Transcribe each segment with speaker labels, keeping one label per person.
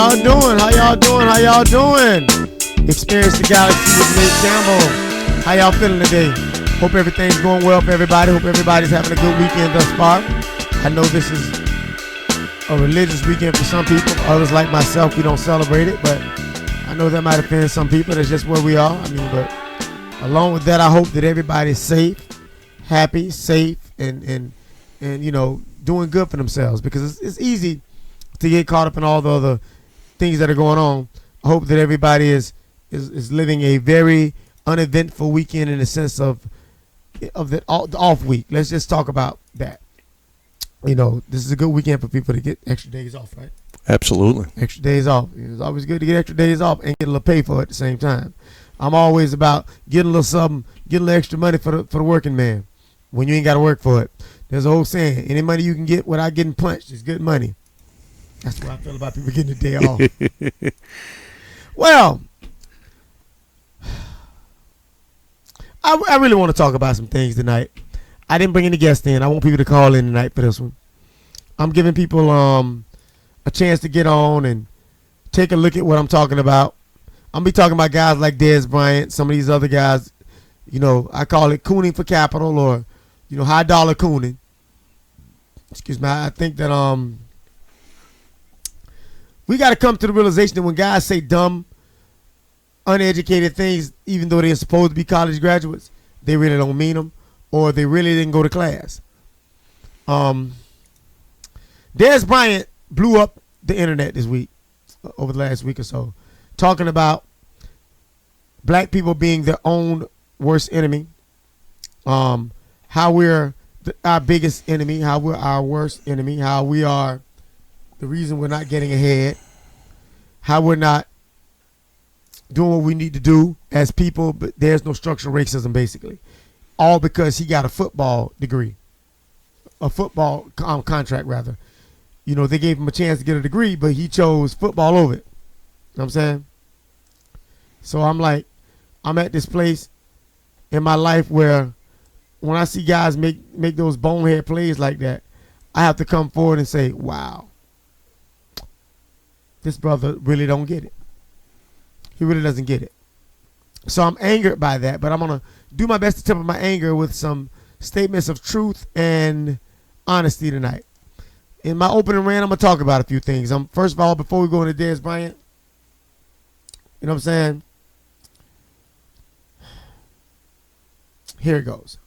Speaker 1: y'all doing? How y'all doing? How y'all doing? Experience the Galaxxy with me, Campbell. How y'all feeling today? Hope everything's going well for everybody. Hope everybody's having a good weekend thus far. I know this is a religious weekend for some people. For others like myself, we don't celebrate it, but I know that might offend some people. That's just where we are. I mean, but along with that, I hope that everybody's safe, happy, safe, and you know, doing good for themselves, because it's easy to get caught up in all the other things that are going on. I hope that everybody is living a very uneventful weekend in the sense of the off week. Let's just talk about that. You know, this is a good weekend for people to get extra days off, right?
Speaker 2: Absolutely.
Speaker 1: Extra days off. It's always good to get extra days off and get a little pay for it at the same time. I'm always about getting a little something, getting a little extra money for the working man when you ain't got to work for it. There's a whole saying, any money you can get without getting punched is good money. That's what I feel about people getting a day off. Well, I really want to talk about some things tonight. I didn't bring any guests in. I want people to call in tonight for this one. I'm giving people a chance to get on and take a look at what I'm talking about. I'm going to be talking about guys like Dez Bryant, some of these other guys. You know, I call it cooning for capital, or, you know, high dollar cooning. Excuse me. I think that we got to come to the realization that when guys say dumb, uneducated things, even though they're supposed to be college graduates, they really don't mean them, or they really didn't go to class. Dez Bryant blew up the internet this week, over the last week or so, talking about black people being their own worst enemy, how we're our biggest enemy, how we're our worst enemy, how we are the reason we're not getting ahead, how we're not doing what we need to do as people, but there's no structural racism, basically. All because he got a football degree, a football contract, rather. You know, they gave him a chance to get a degree, but he chose football over it. You know what I'm saying? So I'm like, I'm at this place in my life where when I see guys make those bonehead plays like that, I have to come forward and say, wow, this brother really don't get it. He really doesn't get it. So I'm angered by that, but I'm going to do my best to temper my anger with some statements of truth and honesty tonight. In my opening rant, I'm going to talk about a few things. First of all, before we go into Dez Bryant, you know what I'm saying? Here it goes.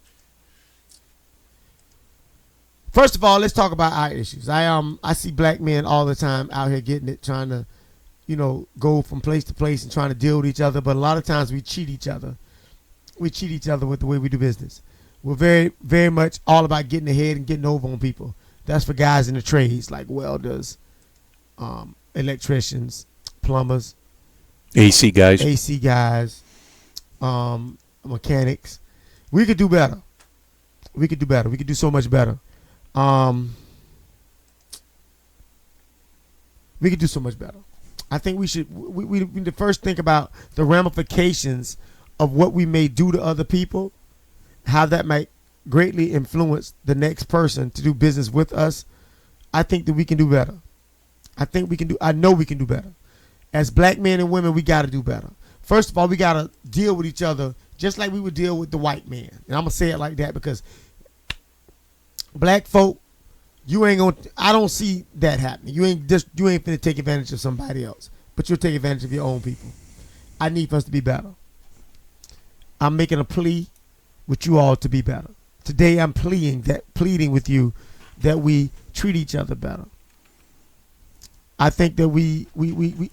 Speaker 1: First of all, let's talk about our issues. I see black men all the time out here getting it, trying to, you know, go from place to place and trying to deal with each other. But a lot of times we cheat each other. We cheat each other with the way we do business. We're very, very much all about getting ahead and getting over on people. That's for guys in the trades like welders, electricians, plumbers,
Speaker 2: AC guys,
Speaker 1: mechanics. We could do better. We could do better. We could do so much better. We could do so much better. I think we should. We need to first think about the ramifications of what we may do to other people, how that might greatly influence the next person to do business with us. I think that we can do better. I know we can do better. As black men and women, we got to do better. First of all, we got to deal with each other just like we would deal with the white man. And I'm going to say it like that because black folk, I don't see that happening. You ain't finna take advantage of somebody else, but you'll take advantage of your own people. I need for us to be better. I'm making a plea with you all to be better. Today I'm pleading with you that we treat each other better. I think that we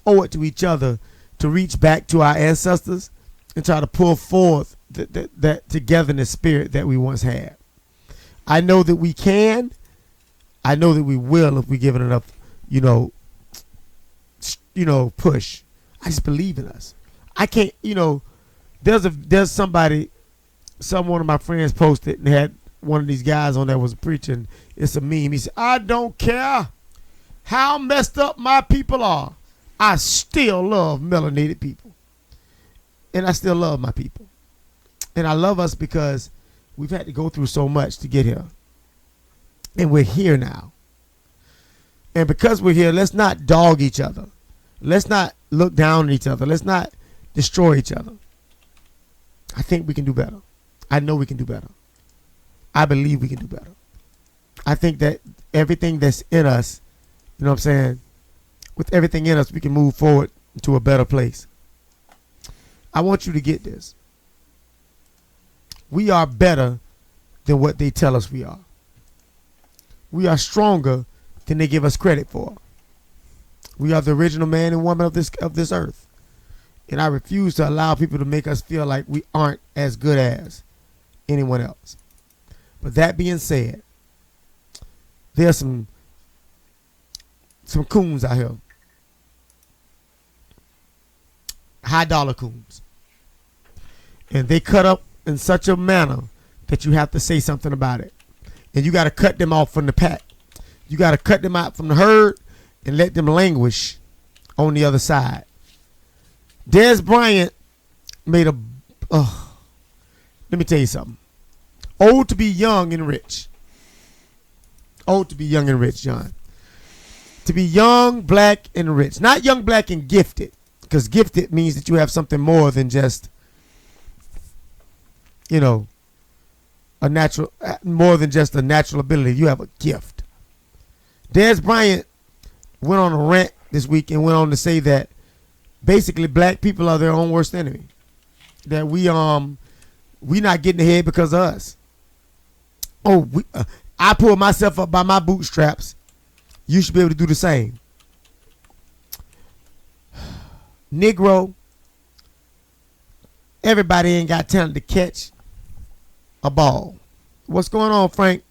Speaker 1: owe it to each other to reach back to our ancestors and try to pull forth that togetherness spirit that we once had. I know that we can. I know that we will if we give it enough, push. I just believe in us. I can't, there's somebody, one of my friends posted and had one of these guys on that was preaching. It's a meme. He said, I don't care how messed up my people are. I still love melanated people. And I still love my people. And I love us because we've had to go through so much to get here. And we're here now. And because we're here, let's not dog each other. Let's not look down at each other. Let's not destroy each other. I think we can do better. I know we can do better. I believe we can do better. I think that everything that's in us, you know what I'm saying, with everything in us, we can move forward to a better place. I want you to get this. We are better than what they tell us we are. We are stronger than they give us credit for. We are the original man and woman of this earth. And I refuse to allow people to make us feel like we aren't as good as anyone else. But that being said, there's some coons out here. High dollar coons. And they cut up in such a manner that you have to say something about it. And you got to cut them off from the pack. You got to cut them out from the herd and let them languish on the other side. Dez Bryant made a... let me tell you something. Old to be young and rich. Old to be young and rich, John. To be young, black, and rich. Not young, black, and gifted. Because gifted means that you have something more than just, you know, more than just a natural ability. You have a gift. Dez Bryant went on a rant this week and went on to say that basically black people are their own worst enemy. That we not getting ahead because of us. I pulled myself up by my bootstraps. You should be able to do the same. Negro, everybody ain't got talent to catch a ball. What's going on, Frank?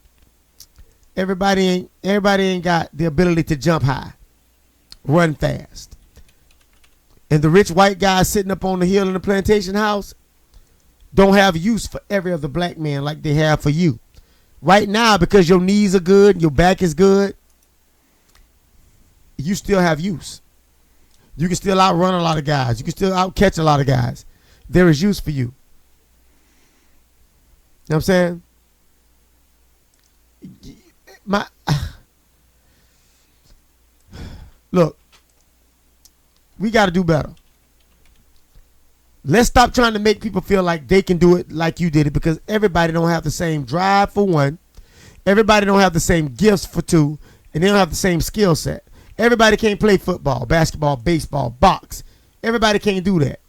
Speaker 1: Everybody ain't got the ability to jump high, run fast. And the rich white guys sitting up on the hill in the plantation house don't have use for every other black man like they have for you. Right now, because your knees are good, your back is good, you still have use. You can still outrun a lot of guys. You can still outcatch a lot of guys. There is use for you. You know what I'm saying? Look, we got to do better. Let's stop trying to make people feel like they can do it like you did it, because everybody don't have the same drive for one. Everybody don't have the same gifts for two, and they don't have the same skill set. Everybody can't play football, basketball, baseball, box. Everybody can't do that.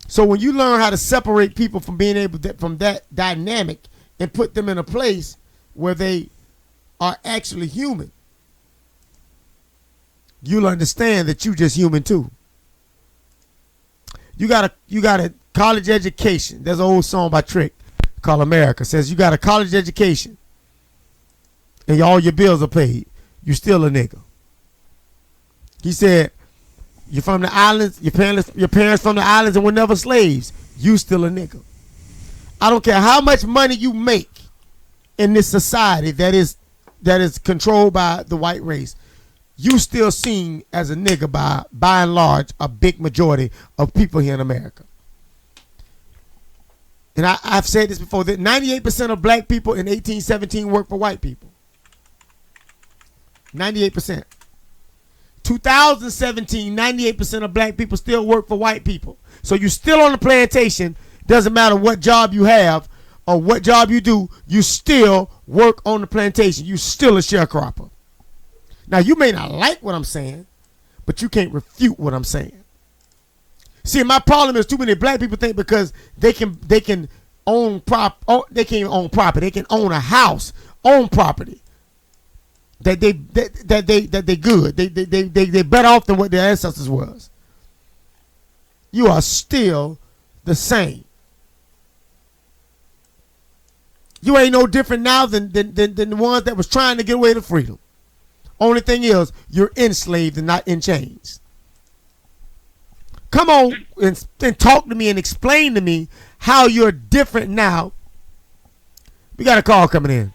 Speaker 1: So when you learn how to separate people from being able to, from that dynamic and put them in a place where they are actually human, you'll understand that you just human too. You got a college education. There's an old song by Trick called America. It says you got a college education and all your bills are paid. You still a nigga. He said, you're from the islands, your parents from the islands and were never slaves. You still a nigga. I don't care how much money you make in this society that is controlled by the white race. You still seen as a nigga by and large a big majority of people here in America. And I've said this before, that 98% of black people in 1817 worked for white people. 98%. 2017, 98% of black people still work for white people. So you still on the plantation. Doesn't matter what job you have or what job you do, you still work on the plantation. You still a sharecropper. Now, you may not like what I'm saying, but you can't refute what I'm saying. See, my problem is too many black people think because they can own they can't even own property. They can own a house, own property. That they good. They better off than what their ancestors was. You are still the same. You ain't no different now than the ones that was trying to get away to freedom. Only thing is, you're enslaved and not in chains. Come on and talk to me and explain to me how you're different now. We got a call coming in.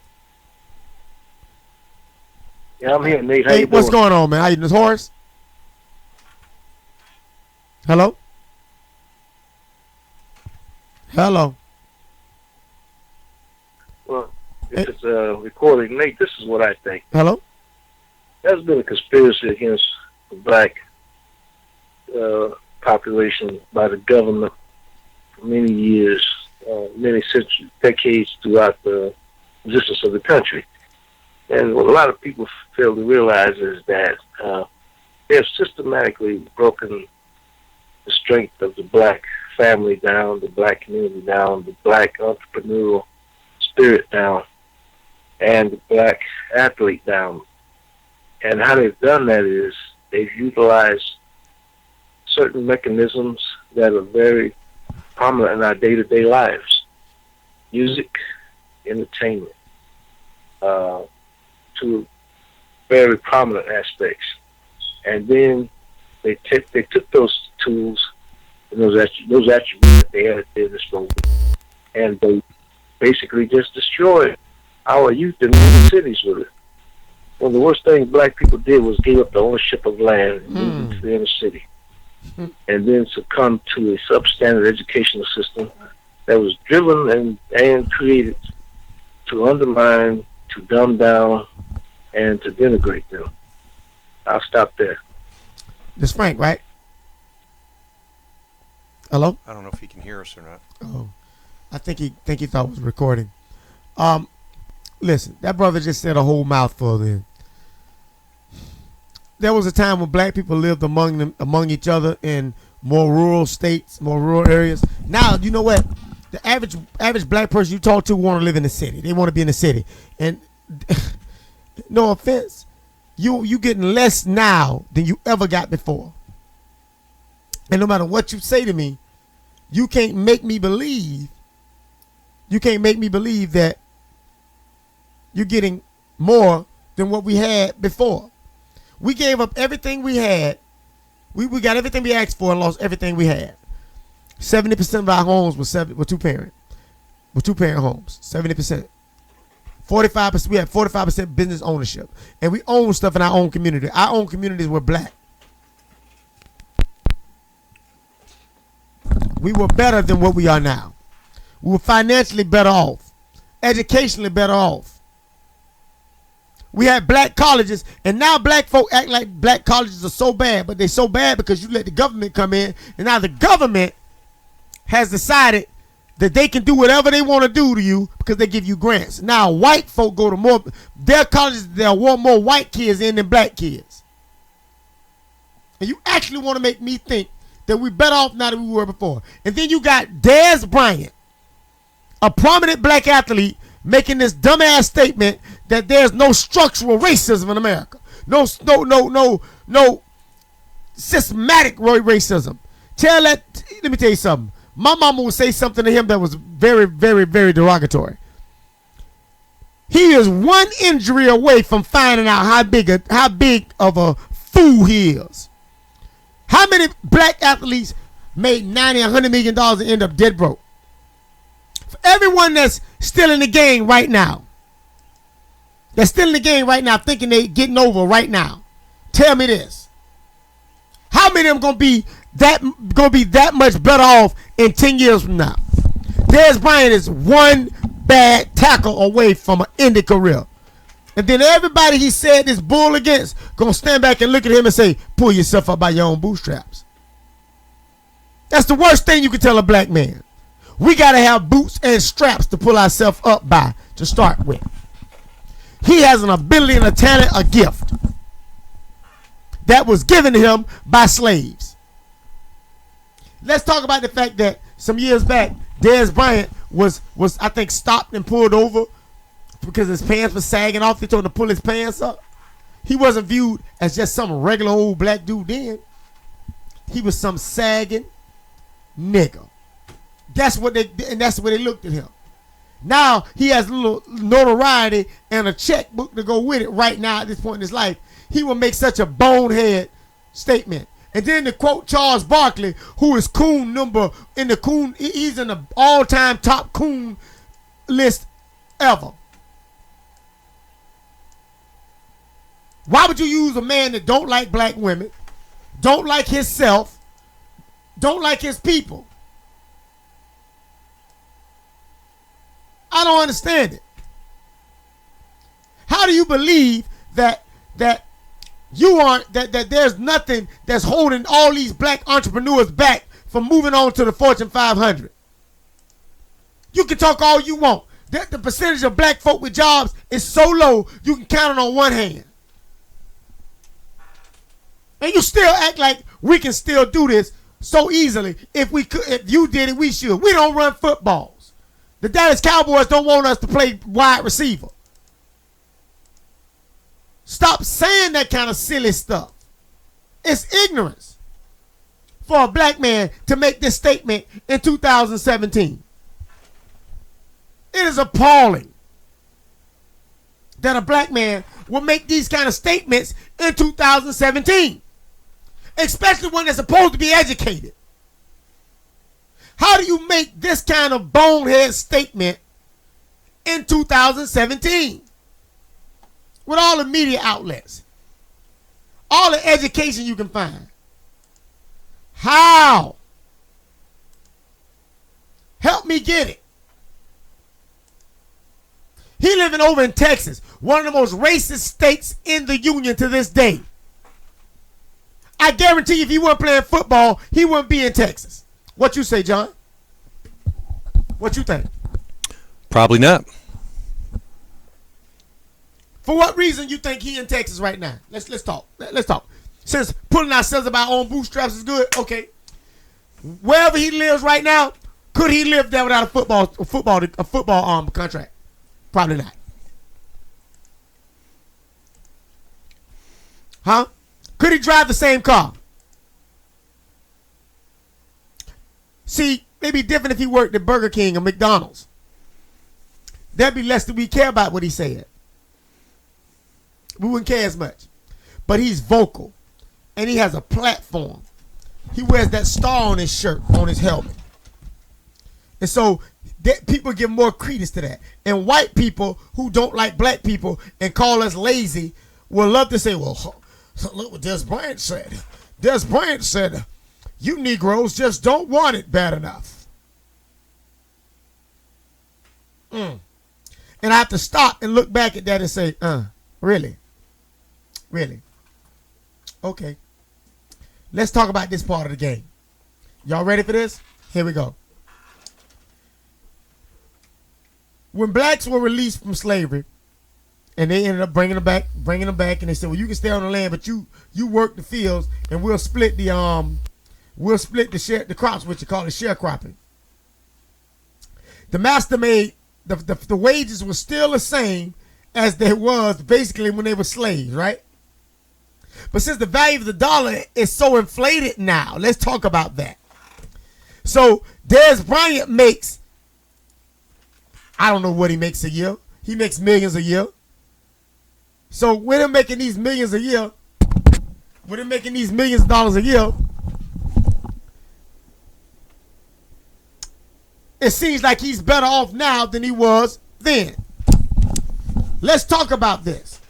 Speaker 3: Yeah, I'm here, Nate. How you doing?
Speaker 1: What's going on, man? How you doing, Horace? Hello? Hello?
Speaker 3: Well, if it's recording, Nate, this is what I think.
Speaker 1: Hello?
Speaker 3: There's been a conspiracy against the black population by the government for many years, many centuries, decades throughout the existence of the country. And what a lot of people fail to realize is that they have systematically broken the strength of the black family down, the black community down, the black entrepreneurial spirit down, and the black athlete down. And how they've done that is they've utilized certain mechanisms that are very prominent in our day-to-day lives. Music, entertainment, to very prominent aspects. And then they took those tools and those attributes that they had at their disposal, and they basically just destroyed our youth in many cities with it. One of the worst things black people did was give up the ownership of land and move into the inner city, and then succumb to a substandard educational system that was driven and created to undermine, to dumb down, and to denigrate them. I'll stop there.
Speaker 1: This Frank, right? Hello?
Speaker 2: I don't know if he can hear us or not.
Speaker 1: Oh, I think he thought it was recording. Listen, that brother just said a whole mouthful then. There was a time when black people lived among each other in more rural states, more rural areas. Now, you know what? The average black person you talk to want to live in the city. They want to be in the city. And no offense, you getting less now than you ever got before. And no matter what you say to me, you can't make me believe that you're getting more than what we had before. We gave up everything we had. We got everything we asked for and lost everything we had. 70% of our homes were two-parent homes. 70%. 45%. We had 45% business ownership, and we own stuff in our own community. Our own communities were black. We were better than what we are now. We were financially better off, educationally better off. We had black colleges, and now black folk act like black colleges are so bad, but they're so bad because you let the government come in, and now the government has decided that they can do whatever they want to do to you because they give you grants. Now white folk go to their colleges, they'll want more white kids in than black kids. And you actually want to make me think that we're better off now than we were before. And then you got Dez Bryant, a prominent black athlete, making this dumbass statement that there's no structural racism in America. No systematic racism. Let me tell you something. My mama would say something to him that was very, very, very derogatory. He is one injury away from finding out how big of a fool he is. How many black athletes made $90, $100 million and end up dead broke? For everyone that's still in the game right now, thinking they getting over right now, tell me this: how many of them gonna be that much better off in 10 years from now? Dez Bryant is one bad tackle away from an ending career. And then everybody he said this bull against gonna stand back and look at him and say, pull yourself up by your own bootstraps. That's the worst thing you can tell a black man. We gotta have boots and straps to pull ourselves up by to start with. He has an ability and a talent, a gift that was given to him by slaves. Let's talk about the fact that some years back, Dez Bryant was I think stopped and pulled over because his pants were sagging off. They told him to pull his pants up. He wasn't viewed as just some regular old black dude then. He was some sagging nigga. That's what they looked at him. Now he has a little notoriety and a checkbook to go with it right now at this point in his life. He will make such a bonehead statement. And then to quote Charles Barkley, who is Coon he's in the all-time top Coon list ever. Why would you use a man that don't like black women, don't like himself, don't like his people? I don't understand it. How do you believe that you aren't, that there's nothing that's holding all these black entrepreneurs back from moving on to the Fortune 500. You can talk all you want. The percentage of black folk with jobs is so low, you can count it on one hand. And you still act like we can still do this so easily. If you did it, we should. We don't run footballs. The Dallas Cowboys don't want us to play wide receiver. Stop saying that kind of silly stuff. It's ignorance for a black man to make this statement in 2017. It is appalling that a black man will make these kind of statements in 2017, especially when they're supposed to be educated. How do you make this kind of bonehead statement in 2017 with all the media outlets, all the education you can find? How? Help me get it. He living over in Texas, one of the most racist states in the union to this day. I guarantee if he weren't playing football, he wouldn't be in Texas. What you say, John? What you think?
Speaker 2: Probably not.
Speaker 1: For what reason you think he in Texas right now? Let's talk. Let's talk. Since pulling ourselves about our own bootstraps is good, okay. Wherever he lives right now, could he live there without a football contract? Probably not. Huh? Could he drive the same car? See, it'd be different if he worked at Burger King or McDonald's. There'd be less that we care about what he said. We wouldn't care as much. But he's vocal. And he has a platform. He wears that star on his shirt, on his helmet. And so people give more credence to that. And white people who don't like black people and call us lazy will love to say, well, look what Dez Bryant said. Dez Bryant said, you Negroes just don't want it bad enough. And I have to stop and look back at that and say, really? Really? Okay. Let's talk about this part of the game. Y'all ready for this? Here we go. When blacks were released from slavery, and they ended up bringing them back, and they said, "Well, you can stay on the land, but you work the fields, and we'll split the crops, which you call it sharecropping." The master made the wages were still the same as they was basically when they were slaves, right? But since the value of the dollar is so inflated now, let's talk about that. So Dez Bryant makes, I don't know what he makes a year. He makes millions a year. So when they're making these millions a year, when they're making these millions of dollars a year, it seems like he's better off now than he was then. Let's talk about this.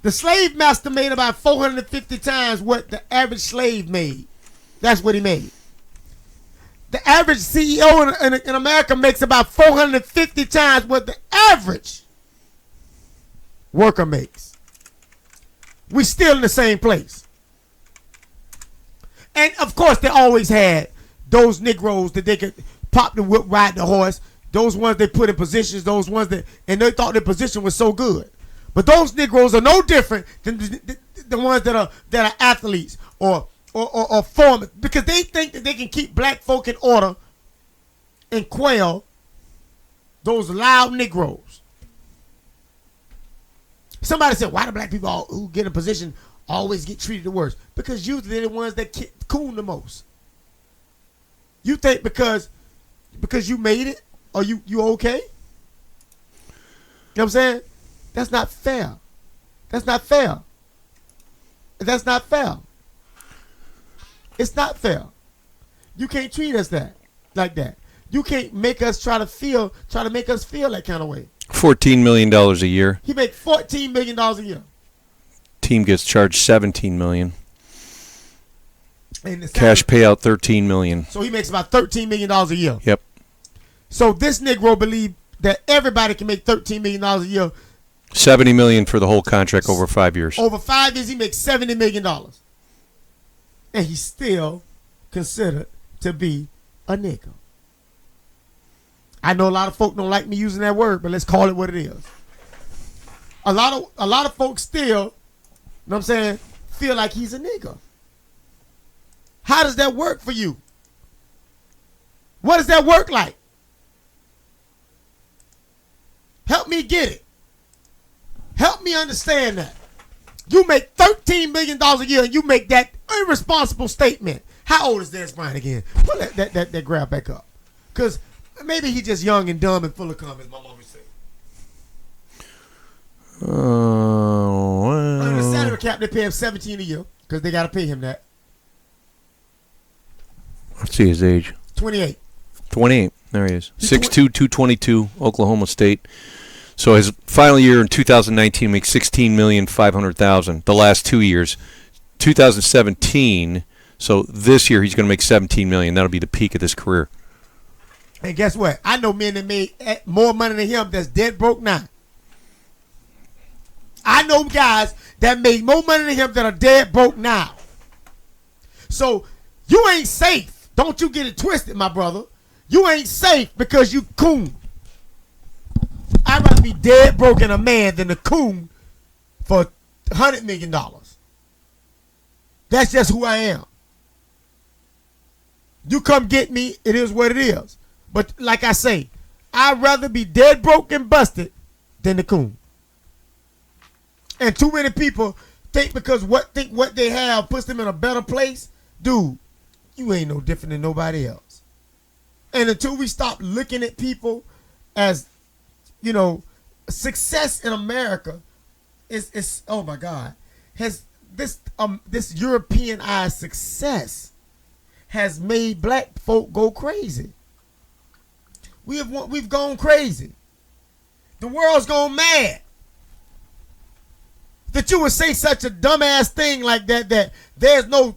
Speaker 1: The slave master made about 450 times what the average slave made. That's what he made. The average CEO in America makes about 450 times what the average worker makes. We still in the same place. And of course they always had those Negroes that they could pop the whip, ride the horse. Those ones they put in positions, those ones that, and they thought their position was so good. But those Negroes are no different than the ones that are athletes or foremen, because they think that they can keep black folk in order and quell those loud Negroes. Somebody said, why do black people who get in position always get treated the worst? Because usually they're the ones that coon the most. You think because you made it, or you okay? You know what I'm saying? That's not fair. That's not fair. That's not fair. It's not fair. You can't treat us like that. You can't make us try to make us feel that kind of way.
Speaker 2: $14 million a year.
Speaker 1: He makes $14 million a year.
Speaker 2: Team gets charged $17 million.
Speaker 1: And
Speaker 2: cash payout $13 million.
Speaker 1: So he makes about $13 million a year.
Speaker 2: Yep.
Speaker 1: So this Negro believed that everybody can make $13 million a year
Speaker 2: $70 million for the whole contract over 5 years.
Speaker 1: Over 5 years, he makes $70 million. And he's still considered to be a nigga. I know a lot of folk don't like me using that word, but let's call it what it is. A lot of folks still, you know what I'm saying, feel like he's a nigga. How does that work for you? What does that work like? Help me get it. Help me understand that. You make $13 million a year and you make that irresponsible statement. How old is Dez Bryant again? Pull that graph back up. Because maybe he's just young and dumb and full of comments, my mom would say. Under the salary cap, they pay him $17 a year because they got to pay him that.
Speaker 2: Let's see his age.
Speaker 1: 28.
Speaker 2: 28. There he is. 6'2", 222, Oklahoma State. So his final year in 2019 makes $16,500,000. The last 2 years, 2017. So this year he's going to make $17 million. That'll be the peak of his career.
Speaker 1: And guess what? I know men that made more money than him that's dead broke now. I know guys that made more money than him that are dead broke now. So you ain't safe. Don't you get it twisted, my brother. You ain't safe because you coon. I'd rather be dead broke and a man than a coon for $100 million. That's just who I am. You come get me, it is what it is. But like I say, I'd rather be dead broke and busted than the coon. And too many people think what they have puts them in a better place. Dude, you ain't no different than nobody else. And until we stop looking at people as, you know, success in America is oh my God, has this Europeanized success has made black folk go crazy. We've gone crazy. The world's gone mad. That you would say such a dumbass thing like that there's no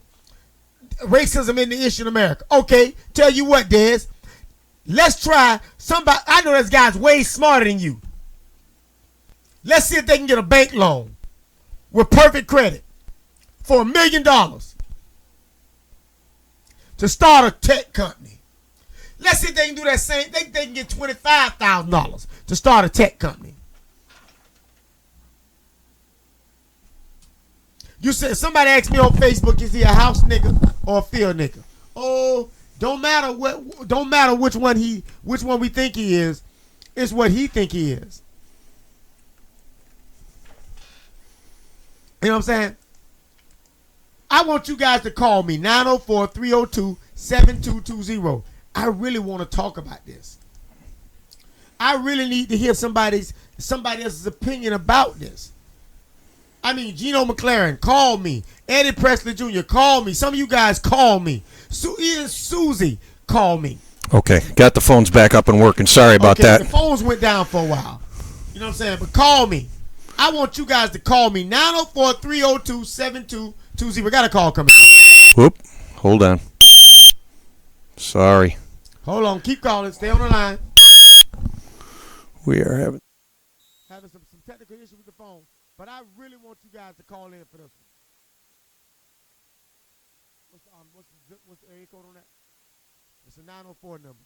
Speaker 1: racism in the issue in America. Okay, tell you what, Dez. Let's try somebody. I know there's guys way smarter than you. Let's see if they can get a bank loan with perfect credit for $1 million to start a tech company. Let's see if they can do that same. They can get $25,000 to start a tech company. You said somebody asked me on Facebook, is he a house nigga or a field nigga? Oh, don't matter which one we think he is. It's what he think he is. You know what I'm saying? I want you guys to call me 904-302-7220. I really want to talk about this. I really need to hear somebody else's opinion about this. I mean, Geno McLaren, call me. Eddie Presley Jr., call me. Some of you guys call me. Even Susie, call me.
Speaker 2: Okay, got the phones back up and working. Sorry about that.
Speaker 1: The phones went down for a while. You know what I'm saying? But call me. I want you guys to call me. 904-302-7220. We got a call coming.
Speaker 2: Whoop. Hold on. Sorry.
Speaker 1: Hold on. Keep calling. Stay on the line.
Speaker 2: We are having
Speaker 1: some technical issues with the phone. But I really want you guys to call in for this one. What's the area code on that? It's a 904 number.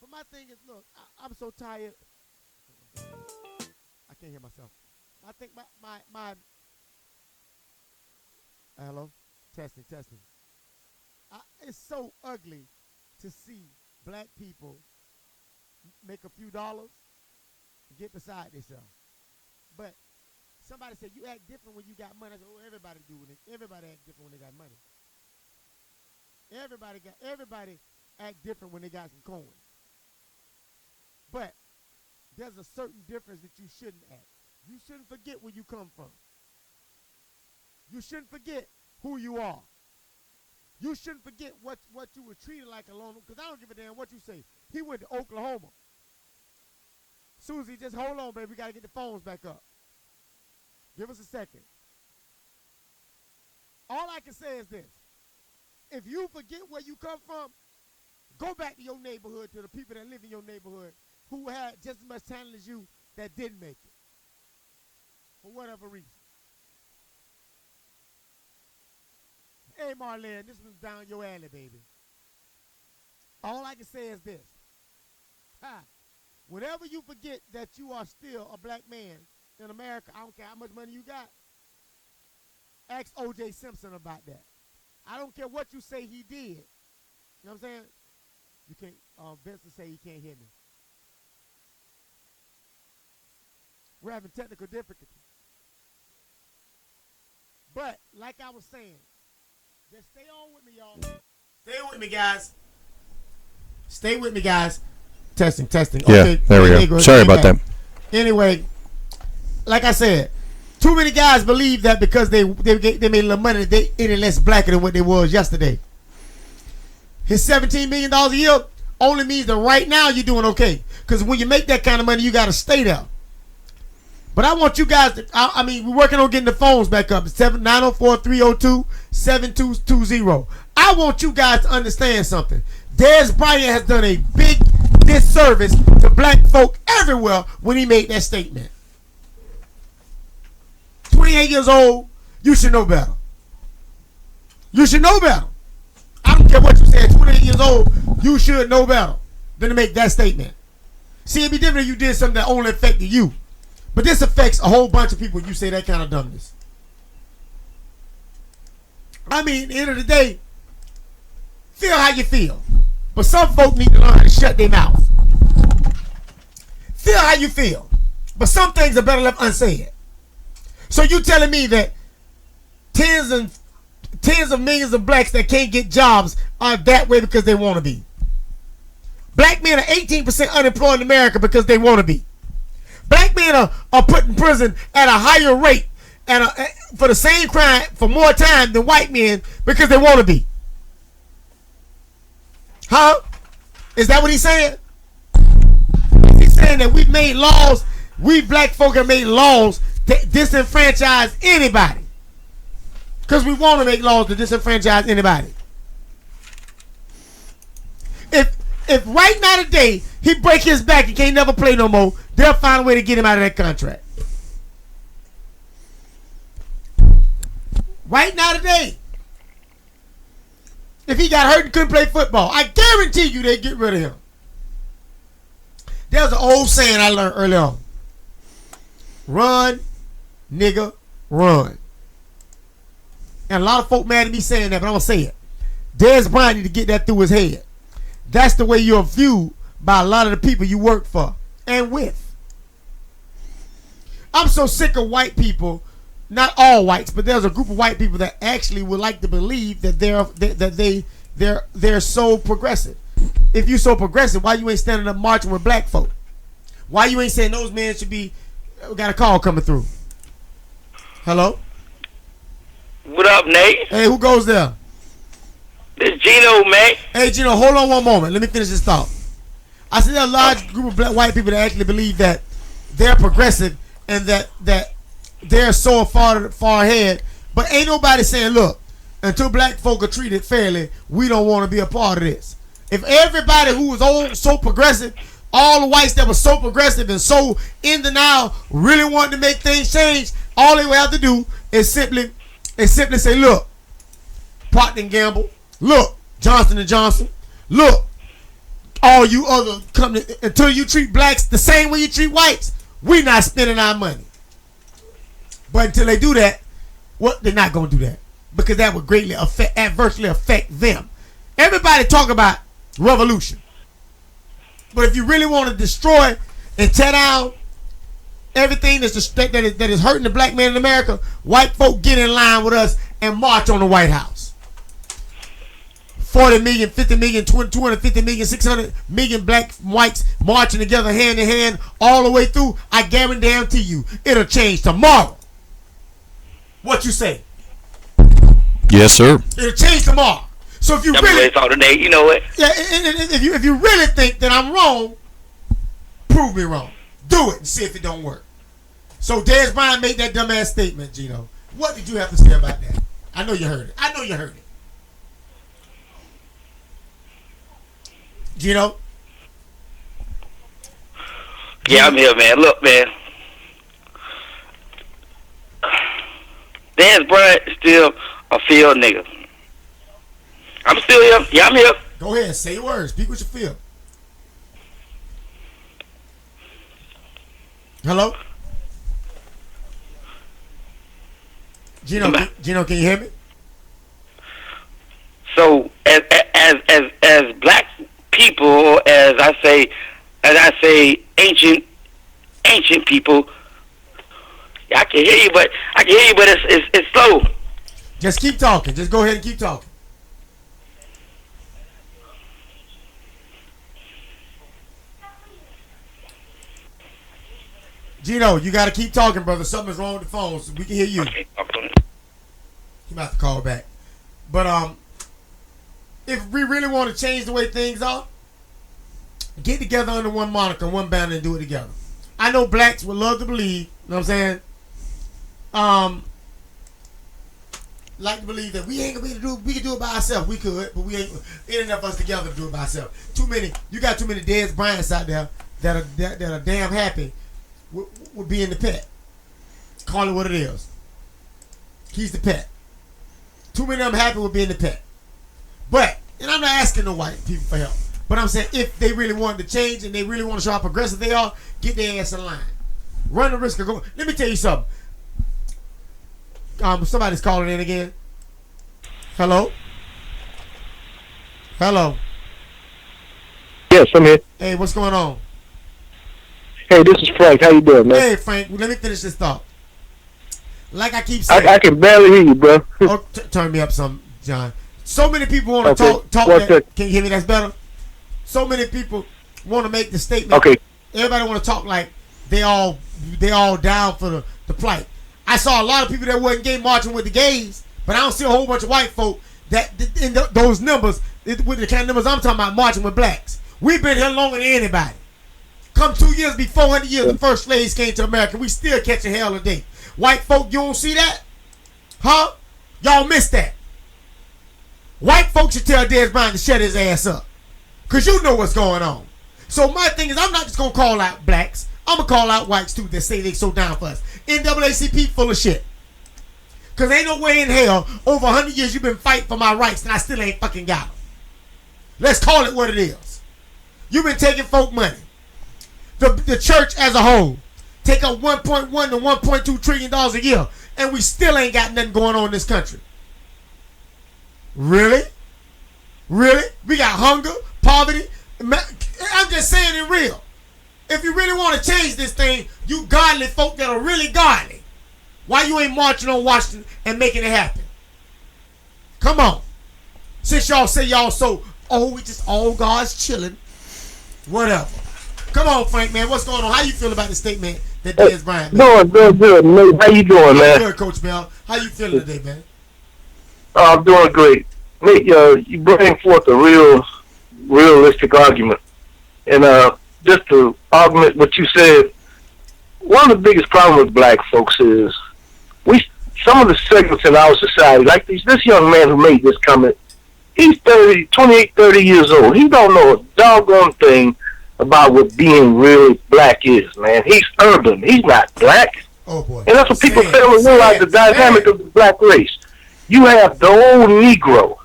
Speaker 1: But my thing is, look, I'm so tired. I can't hear myself. I think my hello? Testing. It's so ugly to see black people make a few dollars and get beside themselves. But somebody said, you act different when you got money. I said, oh, everybody do it. Everybody act different when they got money. Everybody act different when they got some coin. But there's a certain difference that you shouldn't act. You shouldn't forget where you come from. You shouldn't forget who you are. You shouldn't forget what you were treated like alone. Because I don't give a damn what you say. He went to Oklahoma. Susie, just hold on, baby. We got to get the phones back up. Give us a second. All I can say is this. If you forget where you come from, go back to your neighborhood, to the people that live in your neighborhood who had just as much talent as you that didn't make it. for whatever reason. Hey, Marlene, this was down your alley, baby. All I can say is this. Whenever you forget that you are still a black man in America, I don't care how much money you got, ask O.J. Simpson about that. I don't care what you say he did. You know what I'm saying? You can't, Vincent say he can't hear me. We're having technical difficulties. But, like I was saying, just stay on with me, y'all. Stay with me, guys. Stay with me, guys. Testing.
Speaker 2: Yeah,
Speaker 1: Okay,
Speaker 2: there we go. Sorry about that.
Speaker 1: Anyway, like I said, too many guys believe that because they made a little money, they any less blacker than what they was yesterday. His $17 million a year only means that right now you're doing okay. Because when you make that kind of money, you got to stay there. But I want you guys to, we're working on getting the phones back up. It's 904-302-7220. I want you guys to understand something. Dez Bryant has done a big disservice to black folk everywhere when he made that statement. 28 years old, you should know better. You should know better. I don't care what you say. At 28 years old, you should know better than to make that statement. See, it'd be different if you did something that only affected you. But this affects a whole bunch of people. You say that kind of dumbness. At the end of the day, feel how you feel. But some folk need to learn how to shut their mouth. Feel how you feel. But some things are better left unsaid. So you telling me that tens of millions of blacks that can't get jobs are that way because they want to be. Black men are 18% unemployed in America because they want to be. Black men are put in prison at a higher rate and for the same crime for more time than white men because they want to be. Huh? Is that what he's saying? He's saying that we've made laws, we black folk have made laws to disenfranchise anybody. Because we want to make laws to disenfranchise anybody. If right now today he break his back and can't never play no more, they'll find a way to get him out of that contract. Right now today, if he got hurt and couldn't play football, I guarantee you they'd get rid of him. There's an old saying I learned early on. Run, nigga, run. And a lot of folk mad at me saying that, but I'm going to say it. Dez Bryant need to get that through his head. That's the way you're viewed by a lot of the people you work for and with. I'm so sick of white people, not all whites, but there's a group of white people that actually would like to believe that they're so progressive. If you're so progressive, why you ain't standing up marching with black folk? Why you ain't saying those men should be? We got a call coming through. Hello?
Speaker 4: What up, Nate?
Speaker 1: Hey, who goes there?
Speaker 4: This Gino, man.
Speaker 1: Hey, Gino, hold on one moment. Let me finish this thought. I said there's a large group of black white people that actually believe that they're progressive and that they're so far ahead. But ain't nobody saying, look, until black folk are treated fairly, we don't want to be a part of this. If everybody who was so progressive, all the whites that were so progressive and so in denial really wanted to make things change, all they would have to do is simply say, look, Procter & Gamble, look, Johnson & Johnson, look, all you other companies, until you treat blacks the same way you treat whites, we're not spending our money. But until they do that, they're not going to do that. Because that would greatly adversely affect them. Everybody talk about revolution. But if you really want to destroy and tear down everything that is hurting the black man in America, white folk get in line with us and march on the White House. 40 million, 50 million, 250 million, 600 million black whites marching together hand in hand all the way through. I guarantee you, it'll change tomorrow. What you say?
Speaker 2: Yes, sir.
Speaker 1: It'll change tomorrow. So if you really
Speaker 4: thought today, you know what?
Speaker 1: Yeah, if you really think that I'm wrong, prove me wrong. Do it and see if it don't work. So Dez Bryant made that dumbass statement, Gino. What did you have to say about that? I know you heard it. Gino?
Speaker 4: Yeah, I'm here, man. Look, man. Dez Bryant is still a field nigga. I'm still here. Yeah, I'm here.
Speaker 1: Go ahead, say your words. Speak what you feel. Hello? Gino, can you hear me?
Speaker 4: So as black people, or as I say, ancient people, I can hear you, but it's slow.
Speaker 1: Just keep talking. Just go ahead and keep talking. Gino, you got to keep talking, brother. Something's wrong with the phone, so we can hear you.
Speaker 4: Okay.
Speaker 1: You might have to call back. But if we really want to change the way things are, get together under one moniker, one banner, and do it together. I know blacks would love to believe, you know what I'm saying? Like to believe that we ain't gonna be able to do it. We can do it by ourselves. We could, but we ain't enough of us together to do it by ourselves. You got too many Dez Bryants out there that are damn happy with being the pet. Call it what it is. He's the pet. Too many of them happy with being the pet. But, and I'm not asking no white people for help, but I'm saying if they really want to change and they really want to show how progressive they are, get their ass in line. Run the risk of going. Let me tell you something. Somebody's calling in again. Hello? Hello?
Speaker 3: Yes, I'm here.
Speaker 1: Hey, what's going on?
Speaker 3: Hey, this is Frank. How you doing, man?
Speaker 1: Hey, Frank, let me finish this thought. Like I keep saying.
Speaker 3: I can barely hear you, bro.
Speaker 1: Oh, turn me up some, John. So many people want to talk
Speaker 3: What's
Speaker 1: that. Can you hear me? That's better. So many people want to make the statement.
Speaker 3: Okay.
Speaker 1: Everybody want to talk like they all down for the plight. I saw a lot of people that wasn't gay marching with the gays, but I don't see a whole bunch of white folk that in those numbers, with the kind of numbers I'm talking about, marching with blacks. We've been here longer than anybody. Come 2 years before 400 years, the first slaves came to America. We still catching hell today. White folk, you don't see that? Huh? Y'all missed that. White folks should tell Dez Bryant to shut his ass up. Because you know what's going on. So my thing is, I'm not just going to call out blacks. I'm going to call out whites too that say they so down for us. NAACP full of shit. Because ain't no way in hell, over 100 years you've been fighting for my rights and I still ain't fucking got them. Let's call it what it is. You've been taking folk money. The church as a whole take up $1.1 to $1.2 trillion a year, and we still ain't got nothing going on in this country. Really? Really? We got hunger, poverty. I'm just saying it real. If you really want to change this thing, you godly folk that are really godly, why you ain't marching on Washington and making it happen? Come on. Since y'all say y'all so, we just all God's chilling. Whatever. Come on, Frank, man. What's going on? How you feel about the statement that Dez Bryant made?
Speaker 3: Doing good, mate. How you doing, man?
Speaker 1: Good, Coach Mel. How you feeling today, man?
Speaker 3: I'm doing great. Mate, you bring forth a realistic argument. And just to augment what you said, one of the biggest problems with black folks is some of the segments in our society, like this young man who made this comment, he's 28, 30 years old. He don't know a doggone thing about what being really black is, man. He's urban. He's not black.
Speaker 1: Oh, boy.
Speaker 3: And that's what people fail to realize, the dynamic of the black race. You have the old Negro.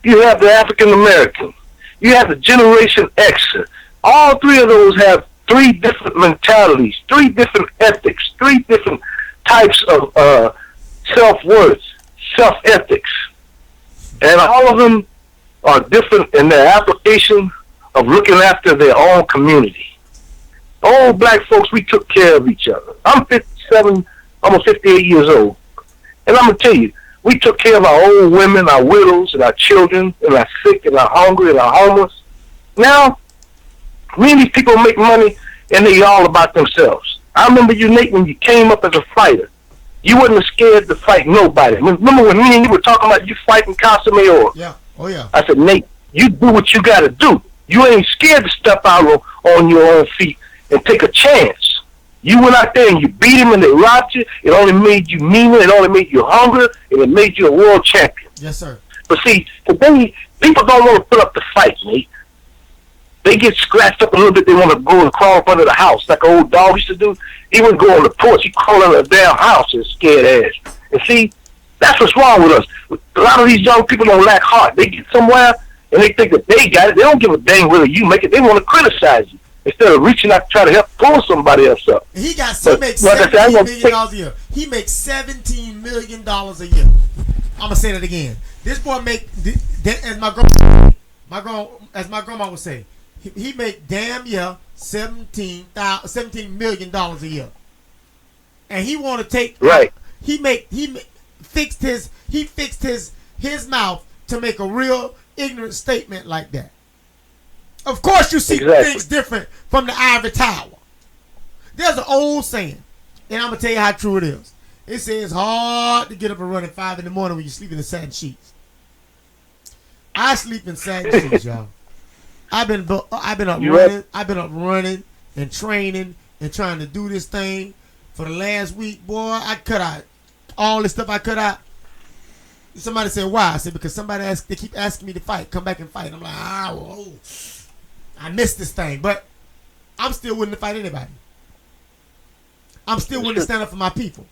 Speaker 3: You have the African American. You have the Generation Xer. All three of those have three different mentalities, three different ethics, three different types of self-worth, self-ethics. And all of them are different in their application of looking after their own community. All black folks, we took care of each other. I'm 57, almost 58 years old. And I'm going to tell you, we took care of our old women, our widows, and our children, and our sick, and our hungry, and our homeless. Now, me and these people make money, and they all about themselves. I remember you, Nate, when you came up as a fighter. You wasn't scared to fight nobody. Remember when me and you were talking about you fighting Casa Mayor?
Speaker 1: Yeah. Oh, yeah.
Speaker 3: I said, Nate, you do what you got to do. You ain't scared to step out on your own feet and take a chance. You went out there and you beat him and they robbed you. It only made you meaner. It only made you hungrier. And it made you a world champion.
Speaker 1: Yes, sir.
Speaker 3: But see, today, people don't want to put up the fight, Nate. They get scratched up a little bit. They want to go and crawl up under the house like an old dog used to do. He wouldn't go on the porch. He crawl under the damn house and scared ass. And see, That's what's wrong with us. A lot of these young people don't lack heart. They get somewhere and they think that they got it. They don't give a dang whether you make it. They want to criticize you instead of reaching out to try to help pull somebody else up.
Speaker 1: He makes
Speaker 3: Like
Speaker 1: $17 million a year. He makes $17 million a year. I'm gonna say that again. This boy make, as my grandma would say, he make damn year $17 million a year, and he want to take
Speaker 3: Right.
Speaker 1: He fixed his mouth to make a real ignorant statement like that. Of course, you see things different from the ivory tower. There's an old saying, and I'm gonna tell you how true it is. It says it's hard to get up and run at 5 in the morning when you sleep in the satin sheets. I sleep in satin sheets, y'all. I've been up running. I've been up running and training and trying to do this thing for the last week, boy. I cut out all this stuff. I cut out. Somebody said, "Why?" I said, "Because they keep asking me to fight. Come back and fight." I'm like, I missed this thing, but I'm still willing to fight anybody. I'm still willing to stand up for my people.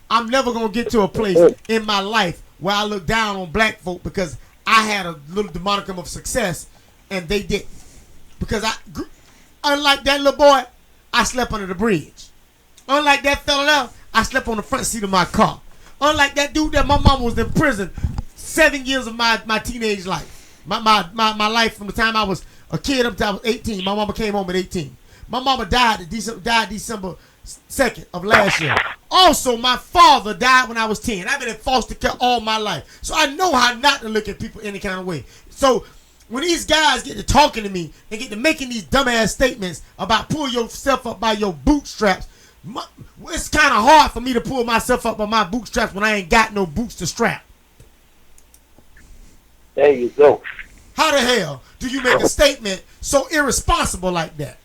Speaker 1: I'm never gonna get to a place in my life where I look down on black folk because I had a little demonicum of success and they didn't. Because unlike that little boy, I slept under the bridge. Unlike that fella there, I slept on the front seat of my car. Unlike that dude that my mama was in prison 7 years of my teenage life. My life from the time I was a kid up until I was 18. My mama came home at 18. My mama died December 2nd of last year. Also, my father died when I was 10. I've been in foster care all my life. So I know how not to look at people any kind of way. So when these guys get to talking to me and get to making these dumbass statements about pull yourself up by your bootstraps, it's kind of hard for me to pull myself up by my bootstraps when I ain't got no boots to strap.
Speaker 3: There you go.
Speaker 1: How the hell do you make a statement so irresponsible like that?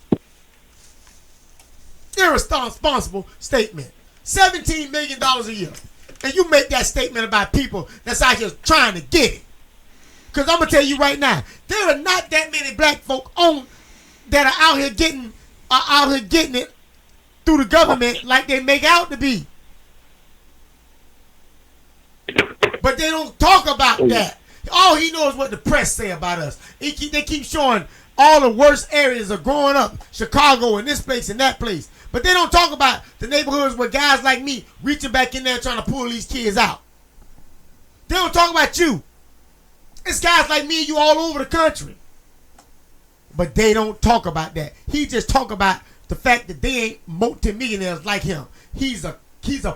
Speaker 1: Irresponsible statement. $17 million a year. And you make that statement about people that's out here trying to get it. Because I'm going to tell you right now, there are not that many black folk that are out here getting it through the government like they make out to be. But they don't talk about that. All he knows what the press say about us. They keep showing all the worst areas of growing up, Chicago and this place and that place. But they don't talk about the neighborhoods where guys like me reaching back in there trying to pull these kids out. They don't talk about you. It's guys like me and you all over the country. But they don't talk about that. He just talk about the fact that they ain't multimillionaires like him. He's a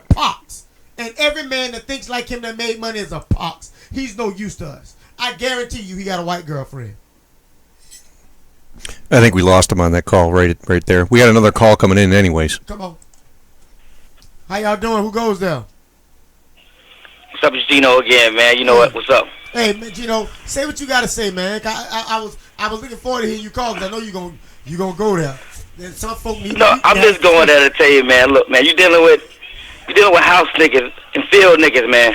Speaker 1: pox. And every man that thinks like him that made money is a pox. He's no use to us. I guarantee you he got a white girlfriend.
Speaker 2: I think we lost him on that call right there. We got another call coming in anyways.
Speaker 1: Come on. How y'all doing? Who goes there?
Speaker 4: What's up, it's Gino again, man? You know what? What's up?
Speaker 1: Hey, man, Gino, say what you got to say, man. I was looking forward to hearing you call because I know you gonna go there. Then some folk need.
Speaker 4: No, I'm just going there to tell you, man. Look, man, you dealing with house niggas and field niggas, man.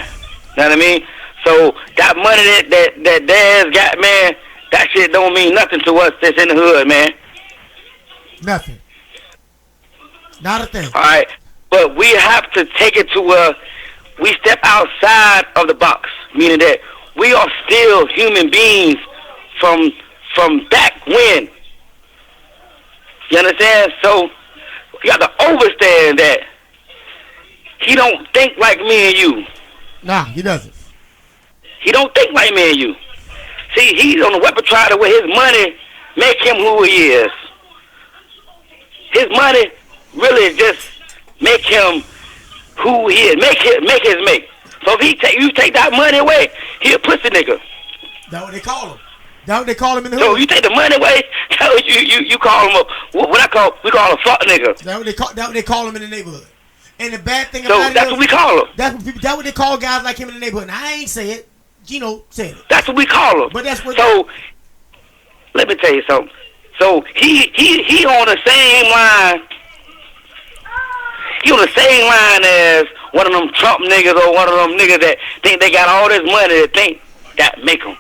Speaker 4: Know what I mean? So that money that Dez got, man, that shit don't mean nothing to us that's in the hood, man.
Speaker 1: Nothing. Not a thing.
Speaker 4: All right, but we have to take it to where we step outside of the box, meaning that we are still human beings from back when. You understand? So you got to understand that he don't think like me and you.
Speaker 1: Nah, he doesn't.
Speaker 4: He don't think like me and you. See, he's on the repertoire where his money make him who he is. His money really just make him who he is. Make his make. So if you take that money away, he a pussy nigga.
Speaker 1: That's what they call him. That's what they call him in the
Speaker 4: So
Speaker 1: hood.
Speaker 4: you take the money away, you call him we call a fuck nigga.
Speaker 1: That's what they call him in the neighborhood. And the bad thing
Speaker 4: So
Speaker 1: about
Speaker 4: that's what we call him.
Speaker 1: That's what they call guys like him in the neighborhood. And I ain't say it. Gino said it.
Speaker 4: That's what we call him.
Speaker 1: But that's what.
Speaker 4: So let me tell you something. So he on the same line. He on the same line as one of them Trump niggas or one of them niggas that think they got all this money that think that make them.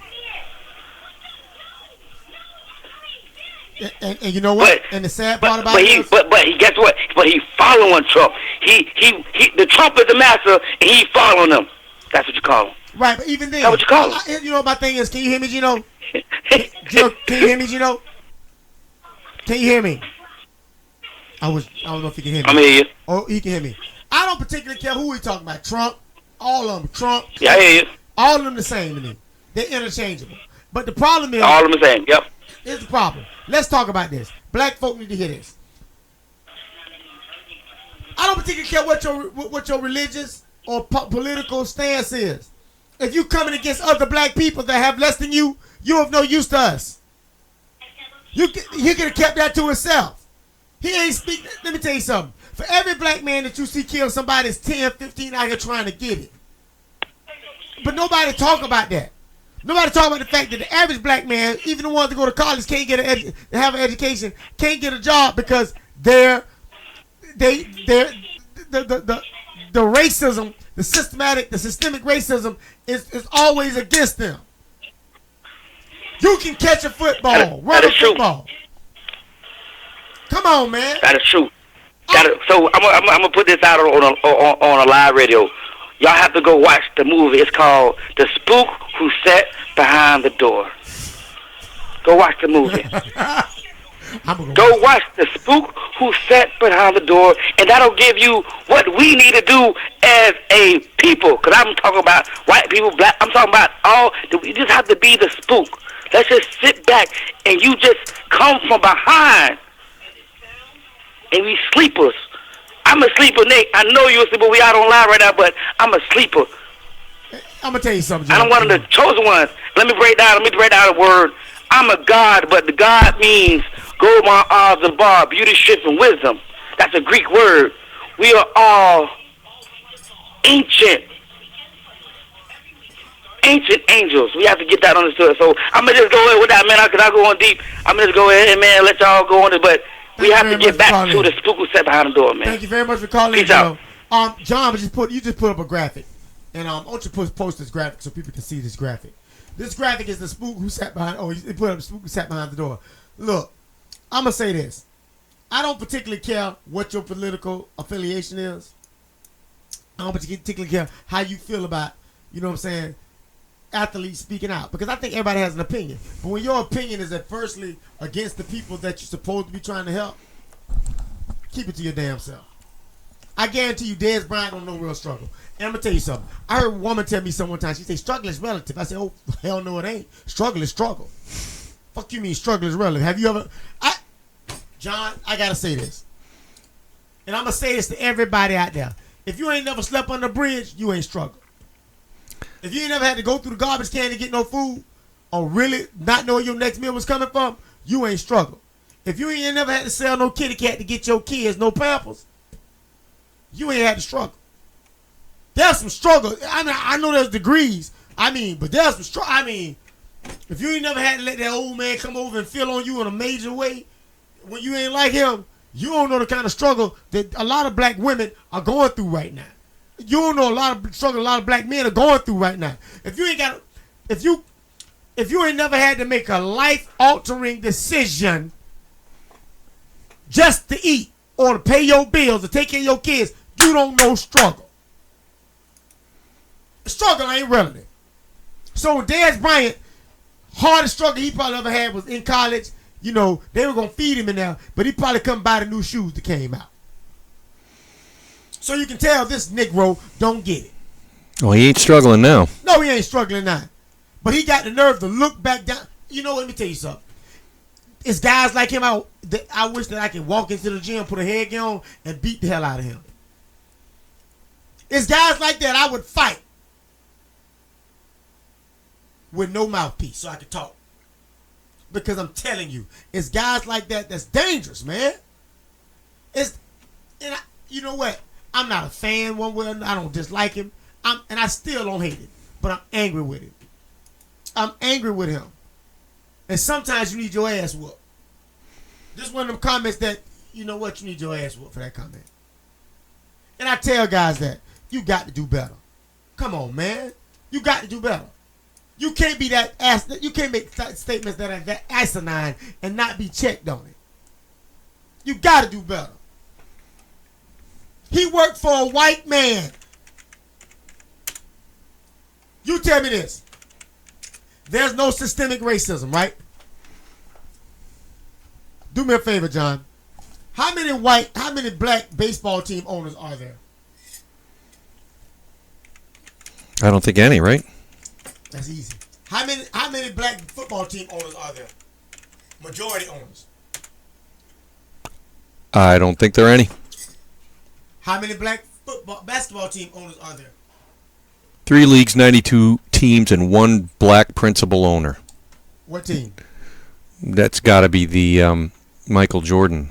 Speaker 1: And you know what? And the sad part about it,
Speaker 4: but guess what? But he following Trump. The Trump is the master, and he following him. That's what you call them.
Speaker 1: Right, but even then,
Speaker 4: That's what you call them.
Speaker 1: you know what my thing is? Can you hear me, Gino? Gino, can you hear me, Gino? Can you hear me? I don't know if you can hear me.
Speaker 4: I'm hear you.
Speaker 1: Oh, he can hear me. I don't particularly care who we talking about. Trump, all of them. Trump.
Speaker 4: Yeah, I hear you.
Speaker 1: All of them the same to me. They're interchangeable. But the problem is,
Speaker 4: All of them the same. Yep.
Speaker 1: here's the problem. Let's talk about this. Black folk need to hear this. I don't particularly care what your religious or political stance is. If you coming against other black people that have less than you, you have no use to us. He could have kept that to himself. He ain't speaking. Let me tell you something. For every black man that you see kill somebody, it's 10, 15 out here trying to get it. But nobody talk about that. Nobody talk about the fact that the average black man, even the ones that go to college, can't get have an education, can't get a job because the racism, the systemic racism is always against them. You can catch a football, run a football. Come on, man.
Speaker 4: That is true. So I'm gonna put this out on a live radio. Y'all have to go watch the movie. It's called The Spook Who Sat Behind the Door. Go watch the movie. Go watch The Spook Who Sat Behind the Door, and that'll give you what we need to do as a people. Because I'm talking about white people, black. I'm talking about all. You just have to be the spook. Let's just sit back and you just come from behind. And we sleepers. I'm a sleeper, Nick. I know you're a sleeper. We out on live right now, but I'm a sleeper.
Speaker 1: I'm gonna tell you something, John.
Speaker 4: I'm one of the chosen ones. Let me break down a word. I'm a God, but the God means gold, my eyes, the bar, beauty, strength, and wisdom. That's a Greek word. We are all ancient angels. We have to get that understood. So I'm gonna just go ahead with that, man. Because I go on deep. I'm gonna just go ahead and, man, let y'all go on it, but. We have to get back to the spook who sat behind the door, man.
Speaker 1: Thank you very much for calling.
Speaker 4: Peace out.
Speaker 1: John, you just put up a graphic, and I want you to post this graphic so people can see this graphic. This graphic is the spook who sat behind. Oh, he put up the spook who sat behind the door. Look, I'm gonna say this. I don't particularly care what your political affiliation is. I don't particularly care how you feel about, you know what I'm saying, athletes speaking out, because I think everybody has an opinion. But when your opinion is adversely against the people that you're supposed to be trying to help, keep it to your damn self. I guarantee you, Dez Bryant don't know real struggle. And I'm gonna tell you something. I heard a woman tell me one time. She said, "Struggle is relative." I said, "Oh hell no, it ain't. Struggle is struggle." Fuck you mean struggle is relative? Have you ever? John, I gotta say this, and I'm gonna say this to everybody out there. If you ain't never slept on the bridge, you ain't struggled. If you ain't never had to go through the garbage can to get no food, or really not know where your next meal was coming from, you ain't struggled. If you ain't never had to sell no kitty cat to get your kids no Pampers, you ain't had to struggle. There's some struggle. I mean, I know there's degrees. But there's some struggle. If you ain't never had to let that old man come over and feel on you in a major way, when you ain't like him, you don't know the kind of struggle that a lot of black women are going through right now. You don't know a lot of struggle a lot of black men are going through right now. If you ain't never had to make a life-altering decision just to eat or to pay your bills or take care of your kids, you don't know struggle. Struggle ain't relative. So Dez Bryant, hardest struggle he probably ever had was in college. You know, they were going to feed him in there, but he probably couldn't buy the new shoes that came out. So you can tell this Negro don't get it.
Speaker 2: Well, he ain't struggling now.
Speaker 1: No, he ain't struggling now. But he got the nerve to look back down. You know, let me tell you something. It's guys like him out that I wish that I could walk into the gym, put a headgear on, and beat the hell out of him. It's guys like that I would fight with no mouthpiece so I could talk. Because I'm telling you, it's guys like that that's dangerous, man. You know what? I'm not a fan one way or another. I don't dislike him. And I still don't hate him. But I'm angry with him. I'm angry with him. And sometimes you need your ass whooped. Just one of them comments that, you know what, you need your ass whooped for that comment. And I tell guys that, you got to do better. Come on, man. You got to do better. You can't be that ass. You can't make statements that are that asinine and not be checked on it. You got to do better. He worked for a white man. You tell me this. There's no systemic racism, right? Do me a favor, John. How many black baseball team owners are there?
Speaker 2: I don't think any, right?
Speaker 1: That's easy. How many black football team owners are there? Majority owners.
Speaker 2: I don't think there are any.
Speaker 1: How many black basketball team owners are there?
Speaker 2: 3 leagues, 92 teams, and 1 black principal owner.
Speaker 1: What team?
Speaker 2: That's got to be the Michael Jordan.